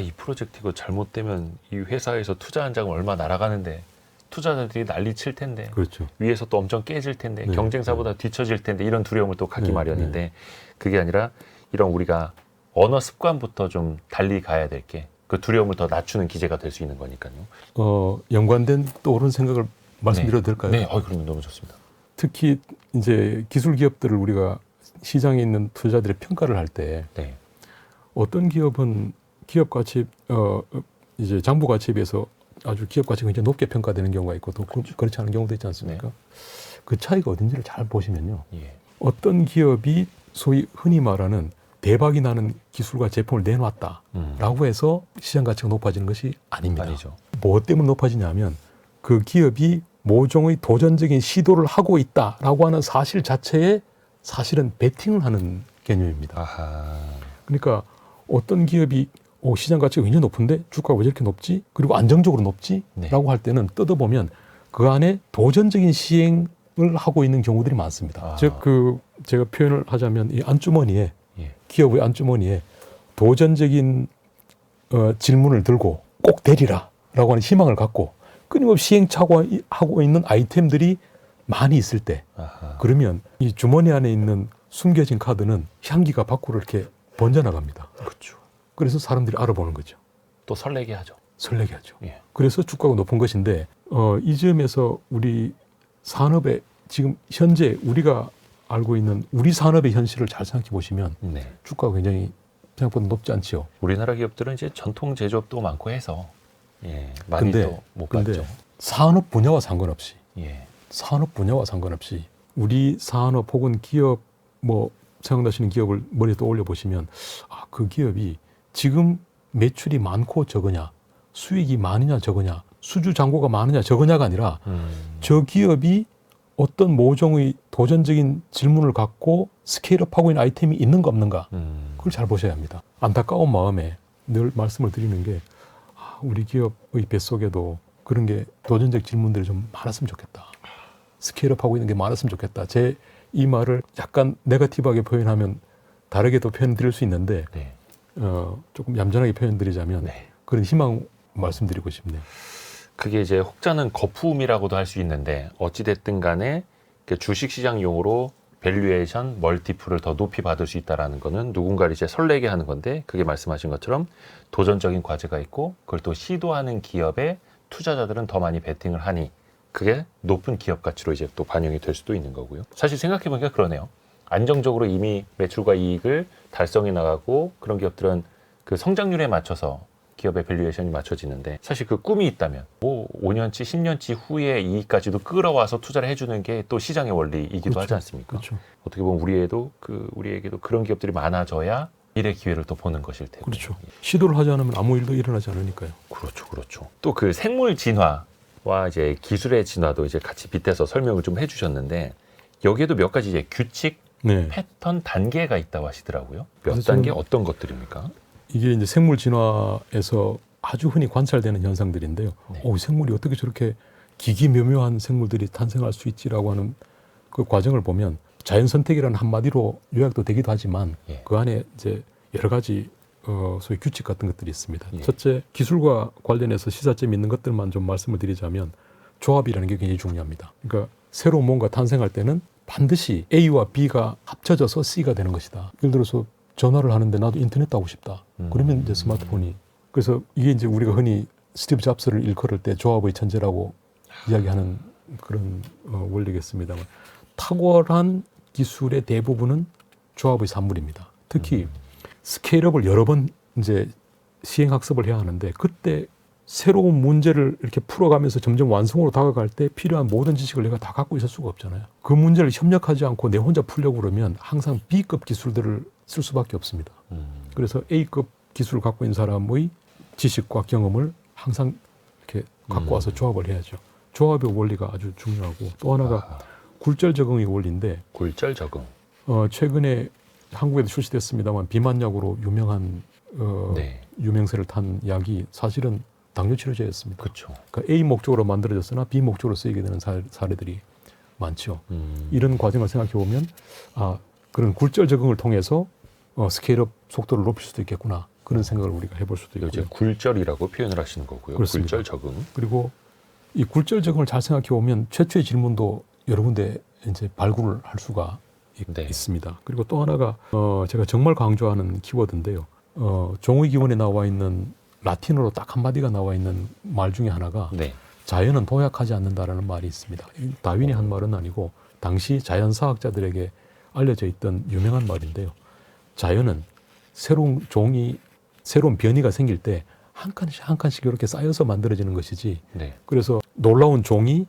이 프로젝트 이거 잘못되면 이 회사에서 투자한 자금 얼마 날아가는데 투자자들이 난리 칠 텐데 그렇죠. 위에서 또 엄청 깨질 텐데 네. 경쟁사보다 뒤처질 텐데 이런 두려움을 또 갖기 네. 마련인데 그게 아니라 이런 우리가 언어 습관부터 좀 달리 가야 될 게 그 두려움을 더 낮추는 기제가 될 수 있는 거니까요. 연관된 떠오른 생각을 말씀드려도 될까요? 네, 그러면 너무 좋습니다. 특히 이제 기술 기업들을 우리가 시장에 있는 투자자들의 평가를 할 때 네. 어떤 기업은 기업 가치 이제 장부 가치에 비해서 아주 기업 가치가 굉장히 높게 평가되는 경우가 있고 또 그렇지 않은 경우도 있지 않습니까? 그 차이가 어딘지를 잘 보시면요. 예. 어떤 기업이 소위 흔히 말하는 대박이 나는 기술과 제품을 내놨다라고 해서 시장 가치가 높아지는 것이 아닙니다. 아니죠. 뭐 때문에 높아지냐면 그 기업이 모종의 도전적인 시도를 하고 있다라고 하는 사실 자체에 사실은 베팅을 하는 개념입니다. 아하. 그러니까 어떤 기업이 시장 가치가 굉장히 높은데 주가가 왜 저렇게 높지? 그리고 안정적으로 높지? 네. 라고 할 때는 뜯어보면 그 안에 도전적인 시행을 하고 있는 경우들이 많습니다. 즉 제가 표현을 하자면 이 안주머니에 기업의 안주머니에 도전적인 질문을 들고 꼭 되리라 라고 하는 희망을 갖고 끊임없이 시행착오하고 있는 아이템들이 많이 있을 때 그러면 이 주머니 안에 있는 숨겨진 카드는 향기가 밖으로 이렇게 번져나갑니다. 그렇죠. 그래서 사람들이 알아보는 거죠. 또 설레게 하죠. 설레게 하죠. 예. 그래서 주가가 높은 것인데 이 점에서 우리 산업의 지금 현재 우리가 알고 있는 우리 산업의 현실을 잘 생각해 보시면 네. 주가가 굉장히 생각보다 높지 않지요. 우리나라 기업들은 이제 전통 제조업도 많고 해서 많이 또 못 근데 봤죠. 산업 분야와 상관없이 우리 산업 혹은 기업 생각나시는 기업을 머리에 떠올려 보시면 그 기업이 지금 매출이 많고 적으냐, 수익이 많으냐 적으냐, 수주 잔고가 많으냐 적으냐가 아니라 저 기업이 어떤 모종의 도전적인 질문을 갖고 스케일업하고 있는 아이템이 있는가 없는가 그걸 잘 보셔야 합니다. 안타까운 마음에 늘 말씀을 드리는 게 우리 기업의 뱃속에도 그런 게 도전적 질문들이 좀 많았으면 좋겠다. 스케일업하고 있는 게 많았으면 좋겠다. 제 이 말을 약간 네거티브하게 표현하면 다르게도 표현드릴 수 있는데 조금 얌전하게 표현드리자면 그런 희망 말씀드리고 싶네요. 그게 이제 혹자는 거품이라고도 할 수 있는데 어찌됐든 간에 주식시장 용어로 밸류에이션 멀티플을 더 높이 받을 수 있다는 거는 누군가를 이제 설레게 하는 건데 그게 말씀하신 것처럼 도전적인 과제가 있고 그걸 또 시도하는 기업에 투자자들은 더 많이 베팅을 하니 그게 높은 기업 가치로 이제 또 반영이 될 수도 있는 거고요. 사실 생각해보니까 그러네요. 안정적으로 이미 매출과 이익을 달성해 나가고 그런 기업들은 그 성장률에 맞춰서 기업의 밸류에이션이 맞춰지는데 사실 그 꿈이 있다면 뭐 5년치, 10년치 후에 이익까지도 끌어와서 투자를 해주는 게 또 시장의 원리이기도 그렇죠. 하지 않습니까? 그렇죠. 어떻게 보면 우리에게도 그런 기업들이 많아져야 미래 기회를 또 보는 것일 테고. 그렇죠. 시도를 하지 않으면 아무 일도 일어나지 않으니까요. 그렇죠. 또 그 생물 진화와 이제 기술의 진화도 이제 같이 빗대서 설명을 좀 해주셨는데 여기에도 몇 가지 이제 규칙, 네. 패턴, 단계가 있다고 하시더라고요. 몇 그래서 단계 어떤 것들입니까? 이게 이제 생물 진화에서 아주 흔히 관찰되는 현상들인데요. 네. 생물이 어떻게 저렇게 기기묘묘한 생물들이 탄생할 수 있지라고 하는 그 과정을 보면 자연 선택이라는 한마디로 요약도 되기도 하지만 예. 그 안에 이제 여러 가지 소위 규칙 같은 것들이 있습니다. 예. 첫째, 기술과 관련해서 시사점 있는 것들만 좀 말씀을 드리자면 조합이라는 게 굉장히 중요합니다. 그러니까 새로운 뭔가 탄생할 때는 반드시 A와 B가 합쳐져서 C가 되는 것이다. 예를 들어서 전화를 하는데 나도 인터넷도 하고 싶다. 그러면 이제 스마트폰이. 그래서 이게 이제 우리가 흔히 스티브 잡스를 일컬을 때 조합의 천재라고 이야기하는 그런 원리겠습니다만 탁월한 기술의 대부분은 조합의 산물입니다. 특히 스케일업을 여러 번 이제 시행학습을 해야 하는데 그때 새로운 문제를 이렇게 풀어가면서 점점 완성으로 다가갈 때 필요한 모든 지식을 내가 다 갖고 있을 수가 없잖아요. 그 문제를 협력하지 않고 내 혼자 풀려고 그러면 항상 B급 기술들을 쓸 수밖에 없습니다. 그래서 A급 기술을 갖고 있는 사람의 지식과 경험을 항상 이렇게 갖고 와서 조합을 해야죠. 조합의 원리가 아주 중요하고 또 하나가 굴절 적응의 원리인데 굴절 적응. 최근에 한국에도 출시됐습니다만 비만약으로 유명한 네. 유명세를 탄 약이 사실은 당뇨 치료제였습니다. 그렇죠. 그러니까 A 목적으로 만들어졌으나 B 목적으로 쓰이게 되는 사례들이 많죠. 이런 과정을 생각해 보면 그런 굴절 적응을 통해서 스케일업 속도를 높일 수도 있겠구나. 그런 생각을 우리가 해볼 수도 이제 있고요. 굴절이라고 표현을 하시는 거고요. 그렇습니다. 굴절 적응. 그리고 이 굴절 적응을 잘 생각해 보면 최초의 질문도 여러 군데 이제 발굴을 할 수가 네. 있습니다. 그리고 또 하나가 제가 정말 강조하는 키워드인데요. 종의 기원에 나와 있는 라틴어로 딱 한마디가 나와 있는 말 중에 하나가 네. 자연은 도약하지 않는다라는 말이 있습니다. 다윈이 한 말은 아니고 당시 자연사학자들에게 알려져 있던 유명한 말인데요. 자연은 새로운 변이가 생길 때 한 칸씩 한 칸씩 이렇게 쌓여서 만들어지는 것이지. 네. 그래서 놀라운 종이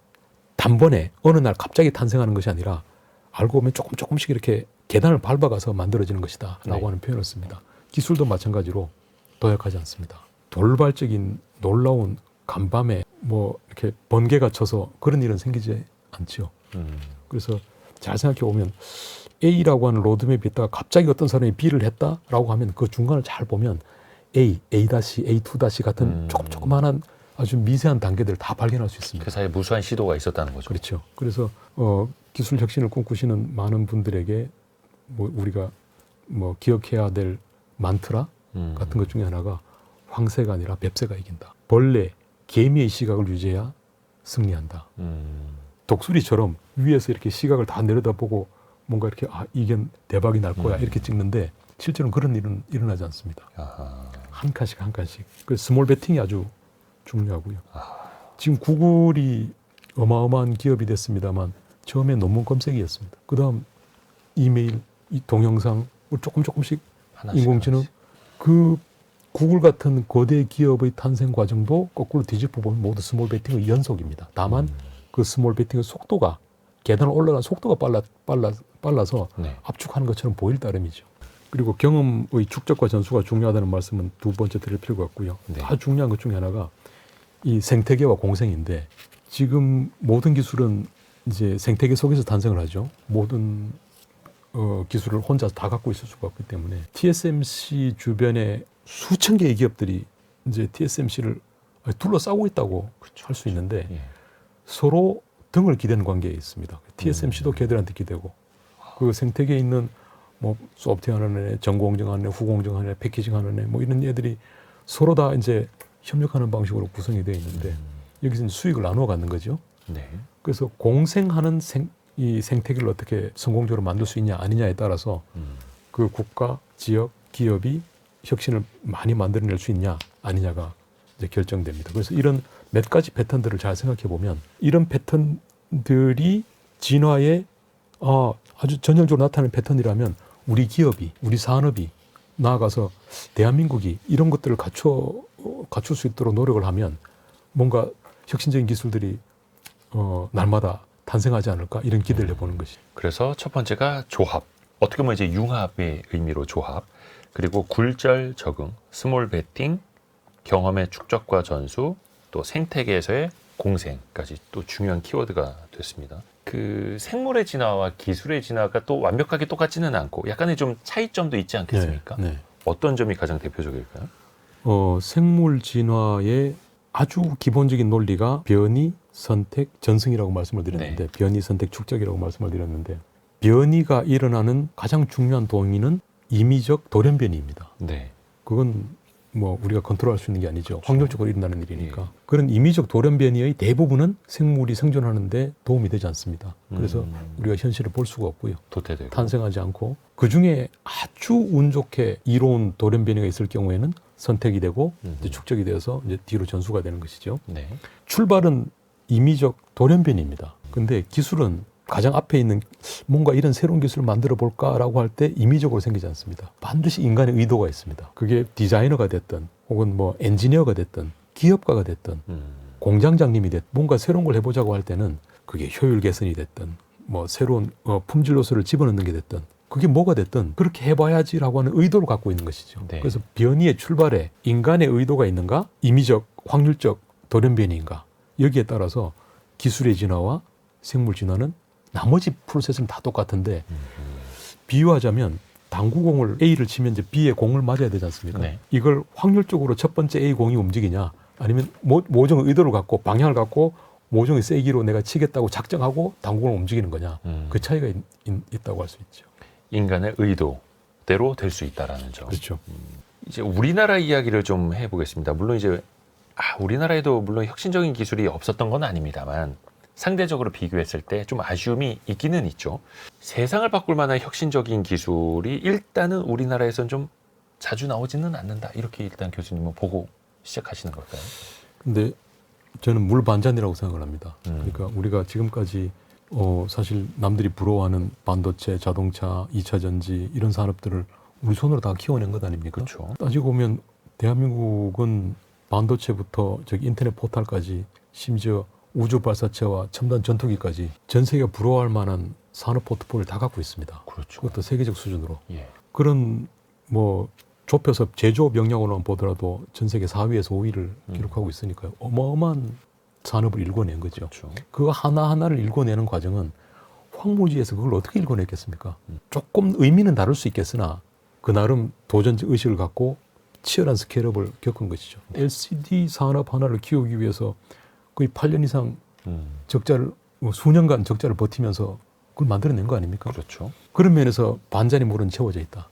단번에 어느 날 갑자기 탄생하는 것이 아니라 알고 보면 조금씩 이렇게 계단을 밟아가서 만들어지는 것이다 라고 네. 하는 표현을 씁니다. 기술도 마찬가지로 도약하지 않습니다. 돌발적인 놀라운 간밤에 뭐 이렇게 번개가 쳐서 그런 일은 생기지 않죠. 그래서 잘 생각해 보면 A라고 하는 로드맵이 있다가 갑자기 어떤 사람이 B를 했다라고 하면 그 중간을 잘 보면 A, A-A2- 같은 조그만한 아주 미세한 단계들을 다 발견할 수 있습니다. 그 사이에 무수한 시도가 있었다는 거죠. 그렇죠. 그래서 기술 혁신을 꿈꾸시는 많은 분들에게 뭐 우리가 뭐 기억해야 될 만트라 같은 것 중에 하나가 황새가 아니라 뱁새가 이긴다. 벌레, 개미의 시각을 유지해야 승리한다. 독수리처럼 위에서 이렇게 시각을 다 내려다보고 뭔가 이렇게 이게 대박이 날 거야 이렇게 찍는데 실제로는 그런 일은 일어나지 않습니다. 아하. 한 칸씩 한 칸씩. 그 스몰 베팅이 아주 중요하고요. 지금 구글이 어마어마한 기업이 됐습니다만 처음에 논문 검색이었습니다. 그 다음 이메일, 동영상, 조금씩 하나씩, 인공지능. 하나씩. 그 구글 같은 거대 기업의 탄생 과정도 거꾸로 뒤집어 보면 모두 스몰 베팅의 연속입니다. 다만 그 스몰 베팅의 속도가 계단을 올라가는 속도가 빨라서 네. 압축하는 것처럼 보일 따름이죠. 그리고 경험의 축적과 전수가 중요하다는 말씀은 두 번째 드릴 필요가 없고요. 네. 다 중요한 것 중에 하나가 이 생태계와 공생인데 지금 모든 기술은 이제 생태계 속에서 탄생을 하죠. 모든 기술을 혼자 다 갖고 있을 수가 없기 때문에 TSMC 주변에 수천 개의 기업들이 이제 TSMC를 둘러싸고 있다고 할 수 있는데 예. 서로 등을 기대는 관계에 있습니다. TSMC도 걔들한테 기대고 그 생태계에 있는 뭐 소프트웨어 하는 애, 전공정 하는 애, 후공정 하는 애, 패키징 하는 애, 뭐 이런 애들이 서로 다 이제 협력하는 방식으로 구성이 되어 있는데 여기서 이제 수익을 나누어 갖는 거죠. 네. 그래서 공생하는 이 생태계를 어떻게 성공적으로 만들 수 있냐 아니냐에 따라서 그 국가, 지역, 기업이 혁신을 많이 만들어낼 수 있냐 아니냐가 이제 결정됩니다. 그래서 이런 몇 가지 패턴들을 잘 생각해 보면 이런 패턴들이 진화에 아주 전형적으로 나타나는 패턴이라면 우리 기업이, 우리 산업이 나아가서 대한민국이 이런 것들을 갖춰 갖출 수 있도록 노력을 하면 뭔가 혁신적인 기술들이 날마다 탄생하지 않을까 이런 기대를 해보는 것이. 그래서 첫 번째가 조합. 어떻게 보면 이제 융합의 의미로 조합. 그리고 굴절 적응, 스몰 베팅, 경험의 축적과 전수, 또 생태계에서의 공생까지 또 중요한 키워드가 됐습니다. 그 생물의 진화와 기술의 진화가 또 완벽하게 똑같지는 않고 약간의 좀 차이점도 있지 않겠습니까? 네. 어떤 점이 가장 대표적일까요? 생물 진화의 아주 기본적인 논리가 변이, 선택, 전승이라고 말씀을 드렸는데 변이, 선택, 축적이라고 말씀을 드렸는데 변이가 일어나는 가장 중요한 동의는 임의적 돌연변이입니다. 네. 그건 뭐 우리가 컨트롤할 수 있는 게 아니죠. 확률적으로 일어나는 일이니까. 그런 임의적 돌연변이의 대부분은 생물이 생존하는 데 도움이 되지 않습니다. 그래서 우리가 현실을 볼 수가 없고요. 도태되고. 탄생하지 않고 그중에 아주 운 좋게 이로운 돌연변이가 있을 경우에는 선택이 되고 이제 축적이 되어서 이제 뒤로 전수가 되는 것이죠. 네. 출발은 임의적 돌연변이입니다. 근데 기술은 가장 앞에 있는 뭔가 이런 새로운 기술을 만들어 볼까라고 할 때 임의적으로 생기지 않습니다. 반드시 인간의 의도가 있습니다. 그게 디자이너가 됐든 혹은 뭐 엔지니어가 됐든 기업가가 됐든 공장장님이 됐든 뭔가 새로운 걸 해보자고 할 때는 그게 효율 개선이 됐든 뭐 새로운 품질 요소를 집어넣는 게 됐든 그게 뭐가 됐든 그렇게 해봐야지라고 하는 의도를 갖고 있는 것이죠. 네. 그래서 변이의 출발에 인간의 의도가 있는가 임의적 확률적 돌연변이인가 여기에 따라서 기술의 진화와 생물 진화는 나머지 프로세스는 다 똑같은데 비유하자면 당구공을 A를 치면 이제 B의 공을 맞아야 되지 않습니까? 네. 이걸 확률적으로 첫 번째 A 공이 움직이냐 아니면 모종의 의도를 갖고 방향을 갖고 모종의 세기로 내가 치겠다고 작정하고 당구공을 움직이는 거냐 그 차이가 있다고 할 수 있죠. 인간의 의도대로 될 수 있다라는 점. 그렇죠. 이제 우리나라 이야기를 좀 해보겠습니다. 물론 이제 우리나라에도 물론 혁신적인 기술이 없었던 건 아닙니다만 상대적으로 비교했을 때 좀 아쉬움이 있기는 있죠. 세상을 바꿀 만한 혁신적인 기술이 일단은 우리나라에선 좀 자주 나오지는 않는다. 이렇게 일단 교수님은 보고 시작하시는 걸까요? 근데 저는 물 반잔이라고 생각을 합니다. 그러니까 우리가 지금까지 사실 남들이 부러워하는 반도체, 자동차, 2차 전지 이런 산업들을 우리 손으로 다 키워낸 것 아닙니까? 그렇죠. 따지고 보면 대한민국은 반도체부터 저기 인터넷 포탈까지 심지어 우주 발사체와 첨단 전투기까지 전 세계가 부러워할 만한 산업 포트폴리오를 다 갖고 있습니다. 그렇죠. 그것도 세계적 수준으로. 예. 그런 뭐 좁혀서 제조업 영역으로만 보더라도 전 세계 4위에서 5위를 기록하고 있으니까요. 어마어마한 산업을 일궈낸 거죠. 그렇죠. 그거 하나하나를 일궈내는 과정은 황무지에서 그걸 어떻게 일궈냈겠습니까? 조금 의미는 다를 수 있겠으나 그 나름 도전 의식을 갖고 치열한 스케일업을 겪은 것이죠. LCD 산업 하나를 키우기 위해서 거의 8년 이상 적자를 수년간 적자를 버티면서 그걸 만들어낸 거 아닙니까? 그렇죠. 그런 면에서 반잔의 물은 채워져 있다.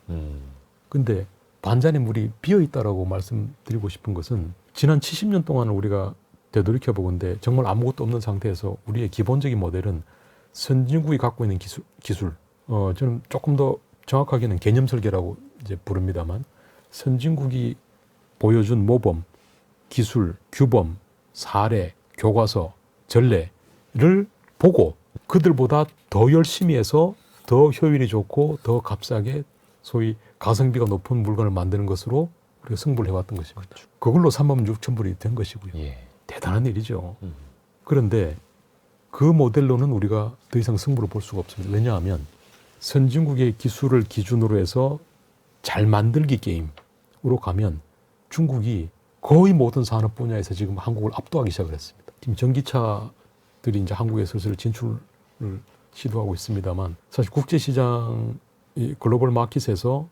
근데 반잔의 물이 비어 있다라고 말씀드리고 싶은 것은 지난 70년 동안 우리가 되돌이켜 보건대 정말 아무것도 없는 상태에서 우리의 기본적인 모델은 선진국이 갖고 있는 기술, 저는 조금 더 정확하게는 개념 설계라고 이제 부릅니다만 선진국이 보여준 모범, 기술, 규범, 사례, 교과서, 전례를 보고 그들보다 더 열심히 해서 더 효율이 좋고 더 값싸게 소위 가성비가 높은 물건을 만드는 것으로 우리가 승부를 해왔던 것입니다. 그렇죠. 그걸로 36,000불이 된 것이고요. 예. 대단한 일이죠. 그런데 그 모델로는 우리가 더 이상 승부를 볼 수가 없습니다. 왜냐하면 선진국의 기술을 기준으로 해서 잘 만들기 게임으로 가면 중국이 거의 모든 산업 분야에서 지금 한국을 압도하기 시작을 했습니다. 지금 전기차들이 이제 한국에 슬슬 진출을 시도하고 있습니다만 사실 국제시장 이 글로벌 마켓에서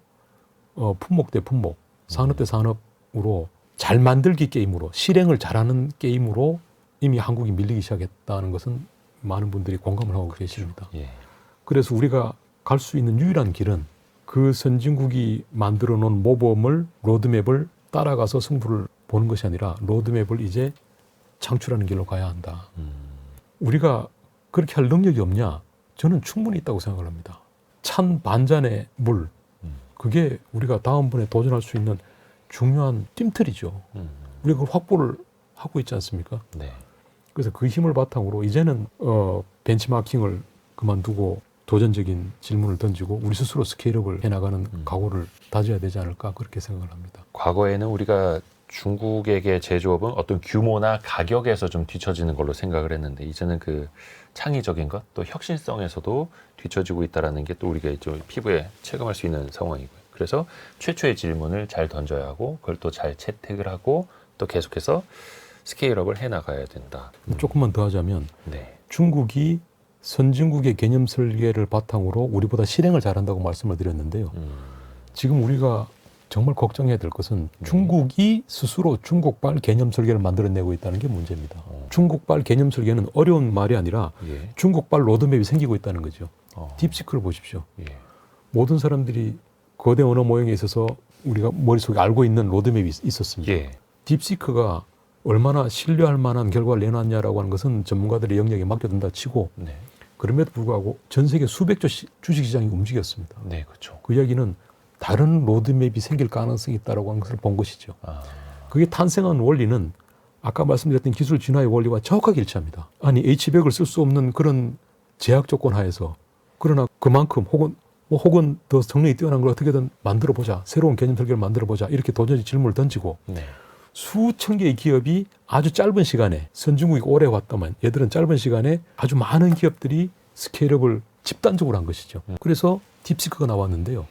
품목 대 품목, 산업 대 산업으로 잘 만들기 게임으로 실행을 잘하는 게임으로 이미 한국이 밀리기 시작했다는 것은 많은 분들이 공감을 하고 계십니다. 예. 그래서 우리가 갈 수 있는 유일한 길은 그 선진국이 만들어 놓은 모범을 로드맵을 따라가서 승부를 보는 것이 아니라 로드맵을 이제 창출하는 길로 가야 한다. 우리가 그렇게 할 능력이 없냐? 저는 충분히 있다고 생각을 합니다. 찬 반잔의 물, 그게 우리가 다음번에 도전할 수 있는 중요한 뜀틀이죠. 우리가 그걸 확보를 하고 있지 않습니까? 네. 그래서 그 힘을 바탕으로 이제는 벤치마킹을 그만두고 도전적인 질문을 던지고 우리 스스로 스케일업을 해나가는 각오를 다져야 되지 않을까 그렇게 생각을 합니다. 과거에는 우리가 중국에게 제조업은 어떤 규모나 가격에서 좀 뒤처지는 걸로 생각을 했는데 이제는 그 창의적인 것 또 혁신성에서도 뒤처지고 있다는 게 또 우리가 좀 피부에 체감할 수 있는 상황이고요. 그래서 최초의 질문을 잘 던져야 하고 그걸 또 잘 채택을 하고 또 계속해서 스케일업을 해나가야 된다. 조금만 더 하자면 네. 중국이 선진국의 개념 설계를 바탕으로 우리보다 실행을 잘한다고 말씀을 드렸는데요. 지금 우리가 정말 걱정해야 될 것은 중국이 스스로 중국발 개념 설계를 만들어내고 있다는 게 문제입니다. 중국발 개념 설계는 어려운 말이 아니라 예. 중국발 로드맵이 생기고 있다는 거죠. 어. 딥시크를 보십시오. 예. 모든 사람들이 거대 언어 모형에 있어서 우리가 머릿속에 알고 있는 로드맵이 있었습니다. 예. 딥시크가 얼마나 신뢰할 만한 결과를 내놨냐라고 하는 것은 전문가들의 영역에 맡겨둔다 치고 네. 그럼에도 불구하고 전 세계 수백조 주식시장이 움직였습니다. 네, 그렇죠. 그 이야기는 다른 로드맵이 생길 가능성이 있다고 하는 것을 본 것이죠. 아. 그게 탄생한 원리는 아까 말씀드렸던 기술 진화의 원리와 정확하게 일치합니다. 아니 H백을 쓸 수 없는 그런 제약 조건 하에서 그러나 그만큼 혹은 더 성능이 뛰어난 걸 어떻게든 만들어보자. 새로운 개념 설계를 만들어보자. 이렇게 도전의 질문을 던지고 네. 수천 개의 기업이 아주 짧은 시간에 선진국이 오래 왔다만 얘들은 짧은 시간에 아주 많은 기업들이 스케일업을 집단적으로 한 것이죠. 그래서 딥시크가 나왔는데요.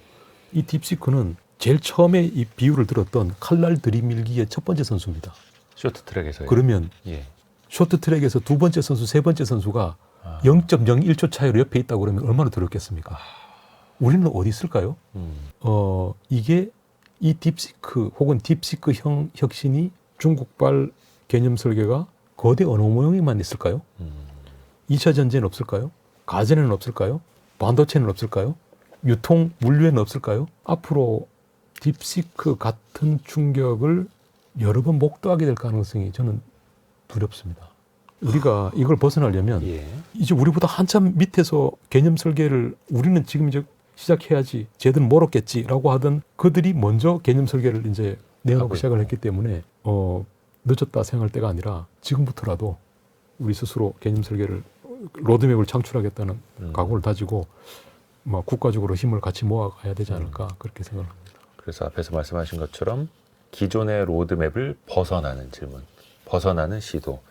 이 딥시크는 제일 처음에 이 비유를 들었던 칼날 들이밀기의 첫 번째 선수입니다. 쇼트트랙에서요. 그러면 예. 쇼트트랙에서 두 번째 선수, 세 번째 선수가 0.01초 차이로 옆에 있다고 그러면 얼마나 두렵겠습니까? 우리는 어디 있을까요? 이게 이 딥시크 혹은 딥시크형 혁신이 중국발 개념 설계가 거대 언어 모형에만 있을까요? 2차 전지에는 없을까요? 가전에는 없을까요? 반도체는 없을까요? 유통 물류에는 없을까요? 앞으로 딥시크 같은 충격을 여러 번 목도하게 될 가능성이 저는 두렵습니다. 우리가 이걸 벗어나려면 예. 이제 우리보다 한참 밑에서 개념 설계를 우리는 지금 이제 시작해야지 쟤들은 멀었겠지라고 하던 그들이 먼저 개념 설계를 이제 내놓고 시작을 했기 때문에 늦었다 생각할 때가 아니라 지금부터라도 우리 스스로 개념 설계를 로드맵을 창출하겠다는 각오를 다지고 국가적으로 힘을 같이 모아가야 되지 않을까 그렇게 생각합니다. 그래서 앞에서 말씀하신 것처럼 기존의 로드맵을 벗어나는 질문, 벗어나는 시도.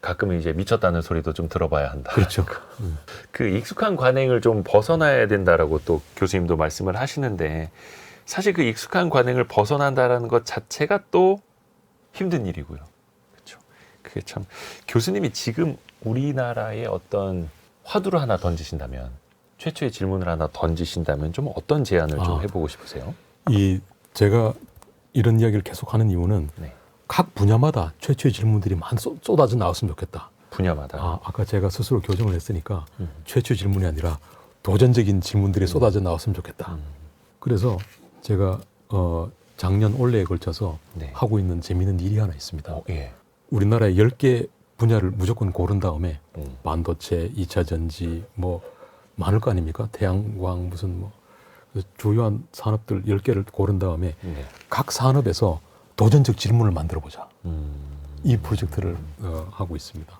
가끔은 이제 미쳤다는 소리도 좀 들어봐야 한다. 그렇죠. 그 익숙한 관행을 좀 벗어나야 된다라고 또 교수님도 말씀을 하시는데 사실 그 익숙한 관행을 벗어난다라는 것 자체가 또 힘든 일이고요. 그렇죠. 그게 참 교수님이 지금 우리나라의 어떤 화두를 하나 던지신다면 최초의 질문을 하나 던지신다면 좀 어떤 제안을 좀 해보고 싶으세요? 제가 이런 이야기를 계속하는 이유는 네. 각 분야마다 최초의 질문들이 많이 쏟아져 나왔으면 좋겠다. 분야마다. 아까 제가 스스로 교정을 했으니까 최초의 질문이 아니라 도전적인 질문들이 쏟아져 나왔으면 좋겠다. 그래서 제가 작년 올해에 걸쳐서 네. 하고 있는 재미있는 일이 하나 있습니다. 예. 우리나라의 10개 분야를 무조건 고른 다음에 반도체, 2차 전지 뭐 많을 거 아닙니까? 태양광 무슨 뭐 주요한 산업들 10개를 고른 다음에 네. 각 산업에서 도전적 질문을 만들어보자. 이 프로젝트를 하고 있습니다.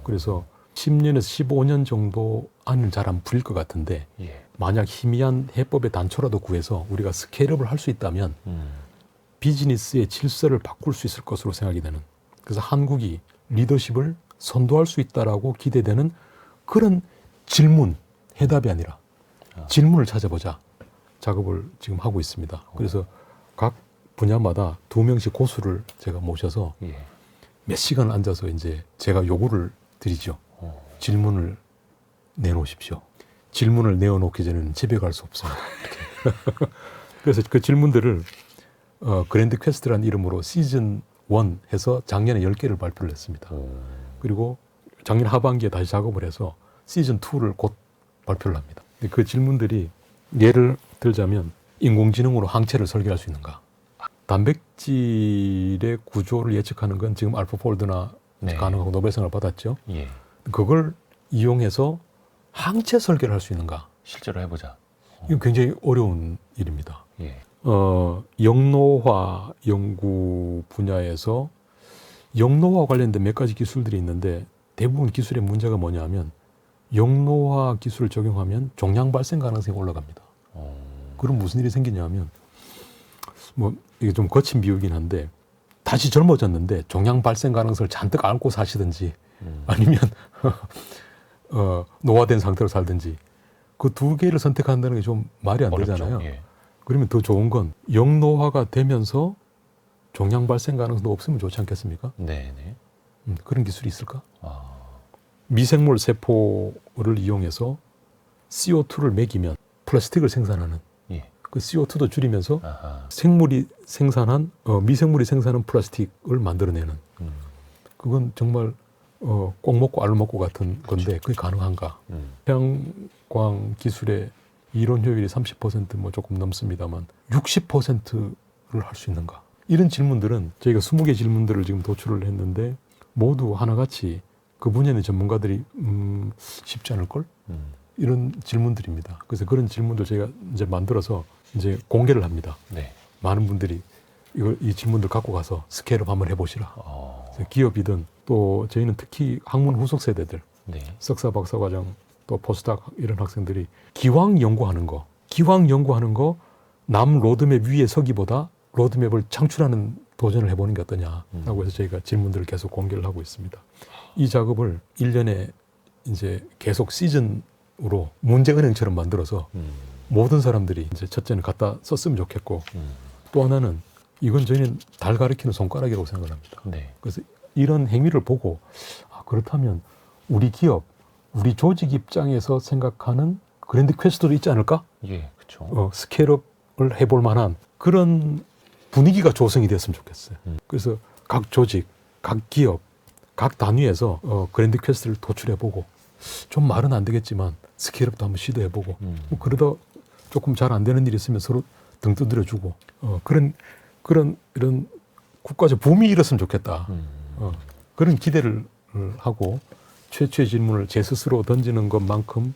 그래서 10년에서 15년 정도 안은 잘 안 풀릴 것 같은데 예. 만약 희미한 해법의 단초라도 구해서 우리가 스케일업을 할 수 있다면 비즈니스의 질서를 바꿀 수 있을 것으로 생각이 되는 그래서 한국이 리더십을 선도할 수 있다라고 기대되는 그런 질문, 해답이 아니라 질문을 찾아보자 작업을 지금 하고 있습니다. 그래서 각 분야마다 2명씩 고수를 제가 모셔서 예. 몇 시간 앉아서 이제 제가 요구를 드리죠. 질문을 내놓으십시오. 질문을 내어놓기 전에는 집에 갈 수 없습니다. 그래서 그 질문들을 그랜드 퀘스트라는 이름으로 시즌 1 해서 작년에 10개를 발표를 했습니다. 그리고 작년 하반기에 다시 작업을 해서 시즌 2를 곧 발표를 합니다. 그 질문들이 예를 들자면 인공지능으로 항체를 설계할 수 있는가? 단백질의 구조를 예측하는 건 지금 알파폴드나 네. 가능하고 노벨상을 받았죠. 예. 그걸 이용해서 항체 설계를 할 수 있는가? 실제로 해보자. 이건 굉장히 어려운 일입니다. 예. 영노화 연구 분야에서 영노화 관련된 몇 가지 기술들이 있는데 대부분 기술의 문제가 뭐냐면 영노화 기술을 적용하면 종양 발생 가능성이 올라갑니다. 그럼 무슨 일이 생기냐면 뭐 이게 좀 거친 비유긴 한데 다시 젊어졌는데 종양 발생 가능성을 잔뜩 안고 사시든지 아니면 노화된 상태로 살든지 그 두 개를 선택한다는 게 좀 말이 안 어렵죠. 되잖아요. 예. 그러면 더 좋은 건 영노화가 되면서 종양 발생 가능성도 없으면 좋지 않겠습니까? 네네. 그런 기술이 있을까? 아, 미생물 세포를 이용해서 CO2를 먹이면 플라스틱을 생산하는 예. 그 CO2도 줄이면서 아하. 생물이 생산한 미생물이 생산한 플라스틱을 만들어내는 그건 정말 꼭 먹고 알 먹고 같은 건데 그게 가능한가? 태양광 기술의 이론 효율이 30%뭐 조금 넘습니다만 60%를 할 수 있는가? 이런 질문들은 저희가 20개 질문들을 지금 도출을 했는데 모두 하나같이 그 분야의 전문가들이 쉽지 않을 걸? 이런 질문들입니다. 그래서 그런 질문들 저희가 이제 만들어서 이제 공개를 합니다. 네. 많은 분들이 이 질문들 갖고 가서 스케일업 한번 해보시라. 그래서 기업이든 또 저희는 특히 학문 후속 세대들, 네. 석사 박사 과정 또 포스닥 이런 학생들이 기왕 연구하는 거 남 로드맵 위에 서기보다 로드맵을 창출하는 도전을 해보는 게 어떠냐라고 해서 저희가 질문들을 계속 공개를 하고 있습니다. 이 작업을 1년에 이제 계속 시즌으로 문제은행처럼 만들어서 모든 사람들이 이제 첫째는 갖다 썼으면 좋겠고 또 하나는 이건 저희는 달 가리키는 손가락이라고 생각을 합니다. 네. 그래서 이런 행위를 보고 그렇다면 우리 기업, 우리 조직 입장에서 생각하는 그랜드 퀘스트도 있지 않을까? 예, 그렇죠. 스케일업을 해볼 만한 그런 분위기가 조성이 됐으면 좋겠어요. 그래서 각 조직, 각 기업, 각 단위에서 그랜드 퀘스트를 도출해보고 좀 말은 안 되겠지만 스케일업도 한번 시도해보고 뭐 그러다 조금 잘 안 되는 일이 있으면 서로 등 두드려주고 이런 국가적 붐이 일었으면 좋겠다. 그런 기대를 하고 최초의 질문을 제 스스로 던지는 것만큼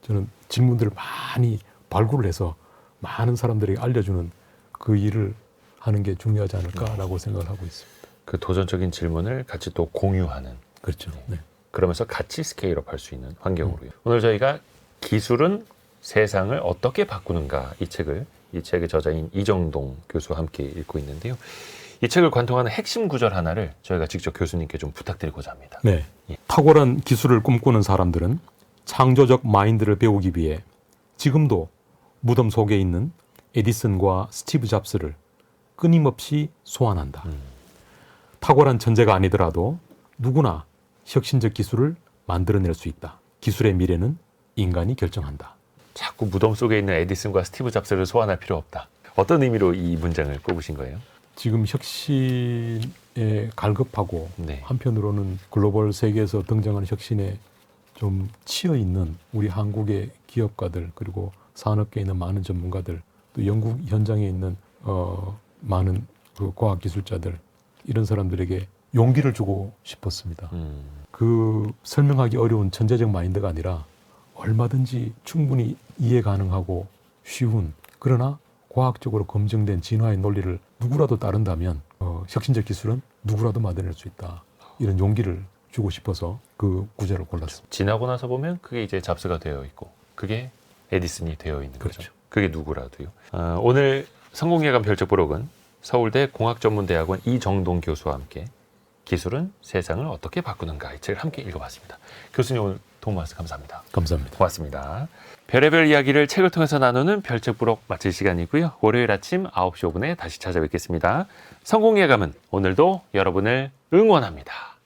저는 질문들을 많이 발굴을 해서 많은 사람들에게 알려주는 그 일을 하는 게 중요하지 않을까라고 생각을 하고 있습니다. 그 도전적인 질문을 같이 또 공유하는. 그렇죠. 네. 그러면서 같이 스케일업 할 수 있는 환경으로요. 오늘 저희가 기술은 세상을 어떻게 바꾸는가 이 책의 저자인 이정동 교수와 함께 읽고 있는데요. 이 책을 관통하는 핵심 구절 하나를 저희가 직접 교수님께 좀 부탁드리고자 합니다. 네. 예. 탁월한 기술을 꿈꾸는 사람들은 창조적 마인드를 배우기 위해 지금도 무덤 속에 있는 에디슨과 스티브 잡스를 끊임없이 소환한다. 탁월한 천재가 아니더라도 누구나 혁신적 기술을 만들어낼 수 있다. 기술의 미래는 인간이 결정한다. 자꾸 무덤 속에 있는 에디슨과 스티브 잡스를 소환할 필요 없다. 어떤 의미로 이 문장을 꼽으신 거예요? 지금 혁신에 갈급하고 네. 한편으로는 글로벌 세계에서 등장하는 혁신에 좀 치여 있는 우리 한국의 기업가들 그리고 산업계에 있는 많은 전문가들 또 연구 현장에 있는 많은 그 과학기술자들 이런 사람들에게 용기를 주고 싶었습니다. 그 설명하기 어려운 천재적 마인드가 아니라 얼마든지 충분히 이해 가능하고 쉬운 그러나 과학적으로 검증된 진화의 논리를 누구라도 따른다면 혁신적 기술은 누구라도 만들어낼 수 있다. 이런 용기를 주고 싶어서 그 구절을 골랐습니다. 지나고 나서 보면 그게 이제 잡스가 되어 있고 그게 에디슨이 되어 있는 거죠. 그렇죠. 그게 누구라도요. 오늘 성공예감 별책부록은 서울대 공학전문대학원 이정동 교수와 함께 기술은 세상을 어떻게 바꾸는가 이 책을 함께 읽어봤습니다. 교수님 오늘 도움 말씀 감사합니다. 감사합니다. 고맙습니다. 별의별 이야기를 책을 통해서 나누는 별책부록 마칠 시간이고요. 월요일 아침 9시 5분에 다시 찾아뵙겠습니다. 성공예감은 오늘도 여러분을 응원합니다.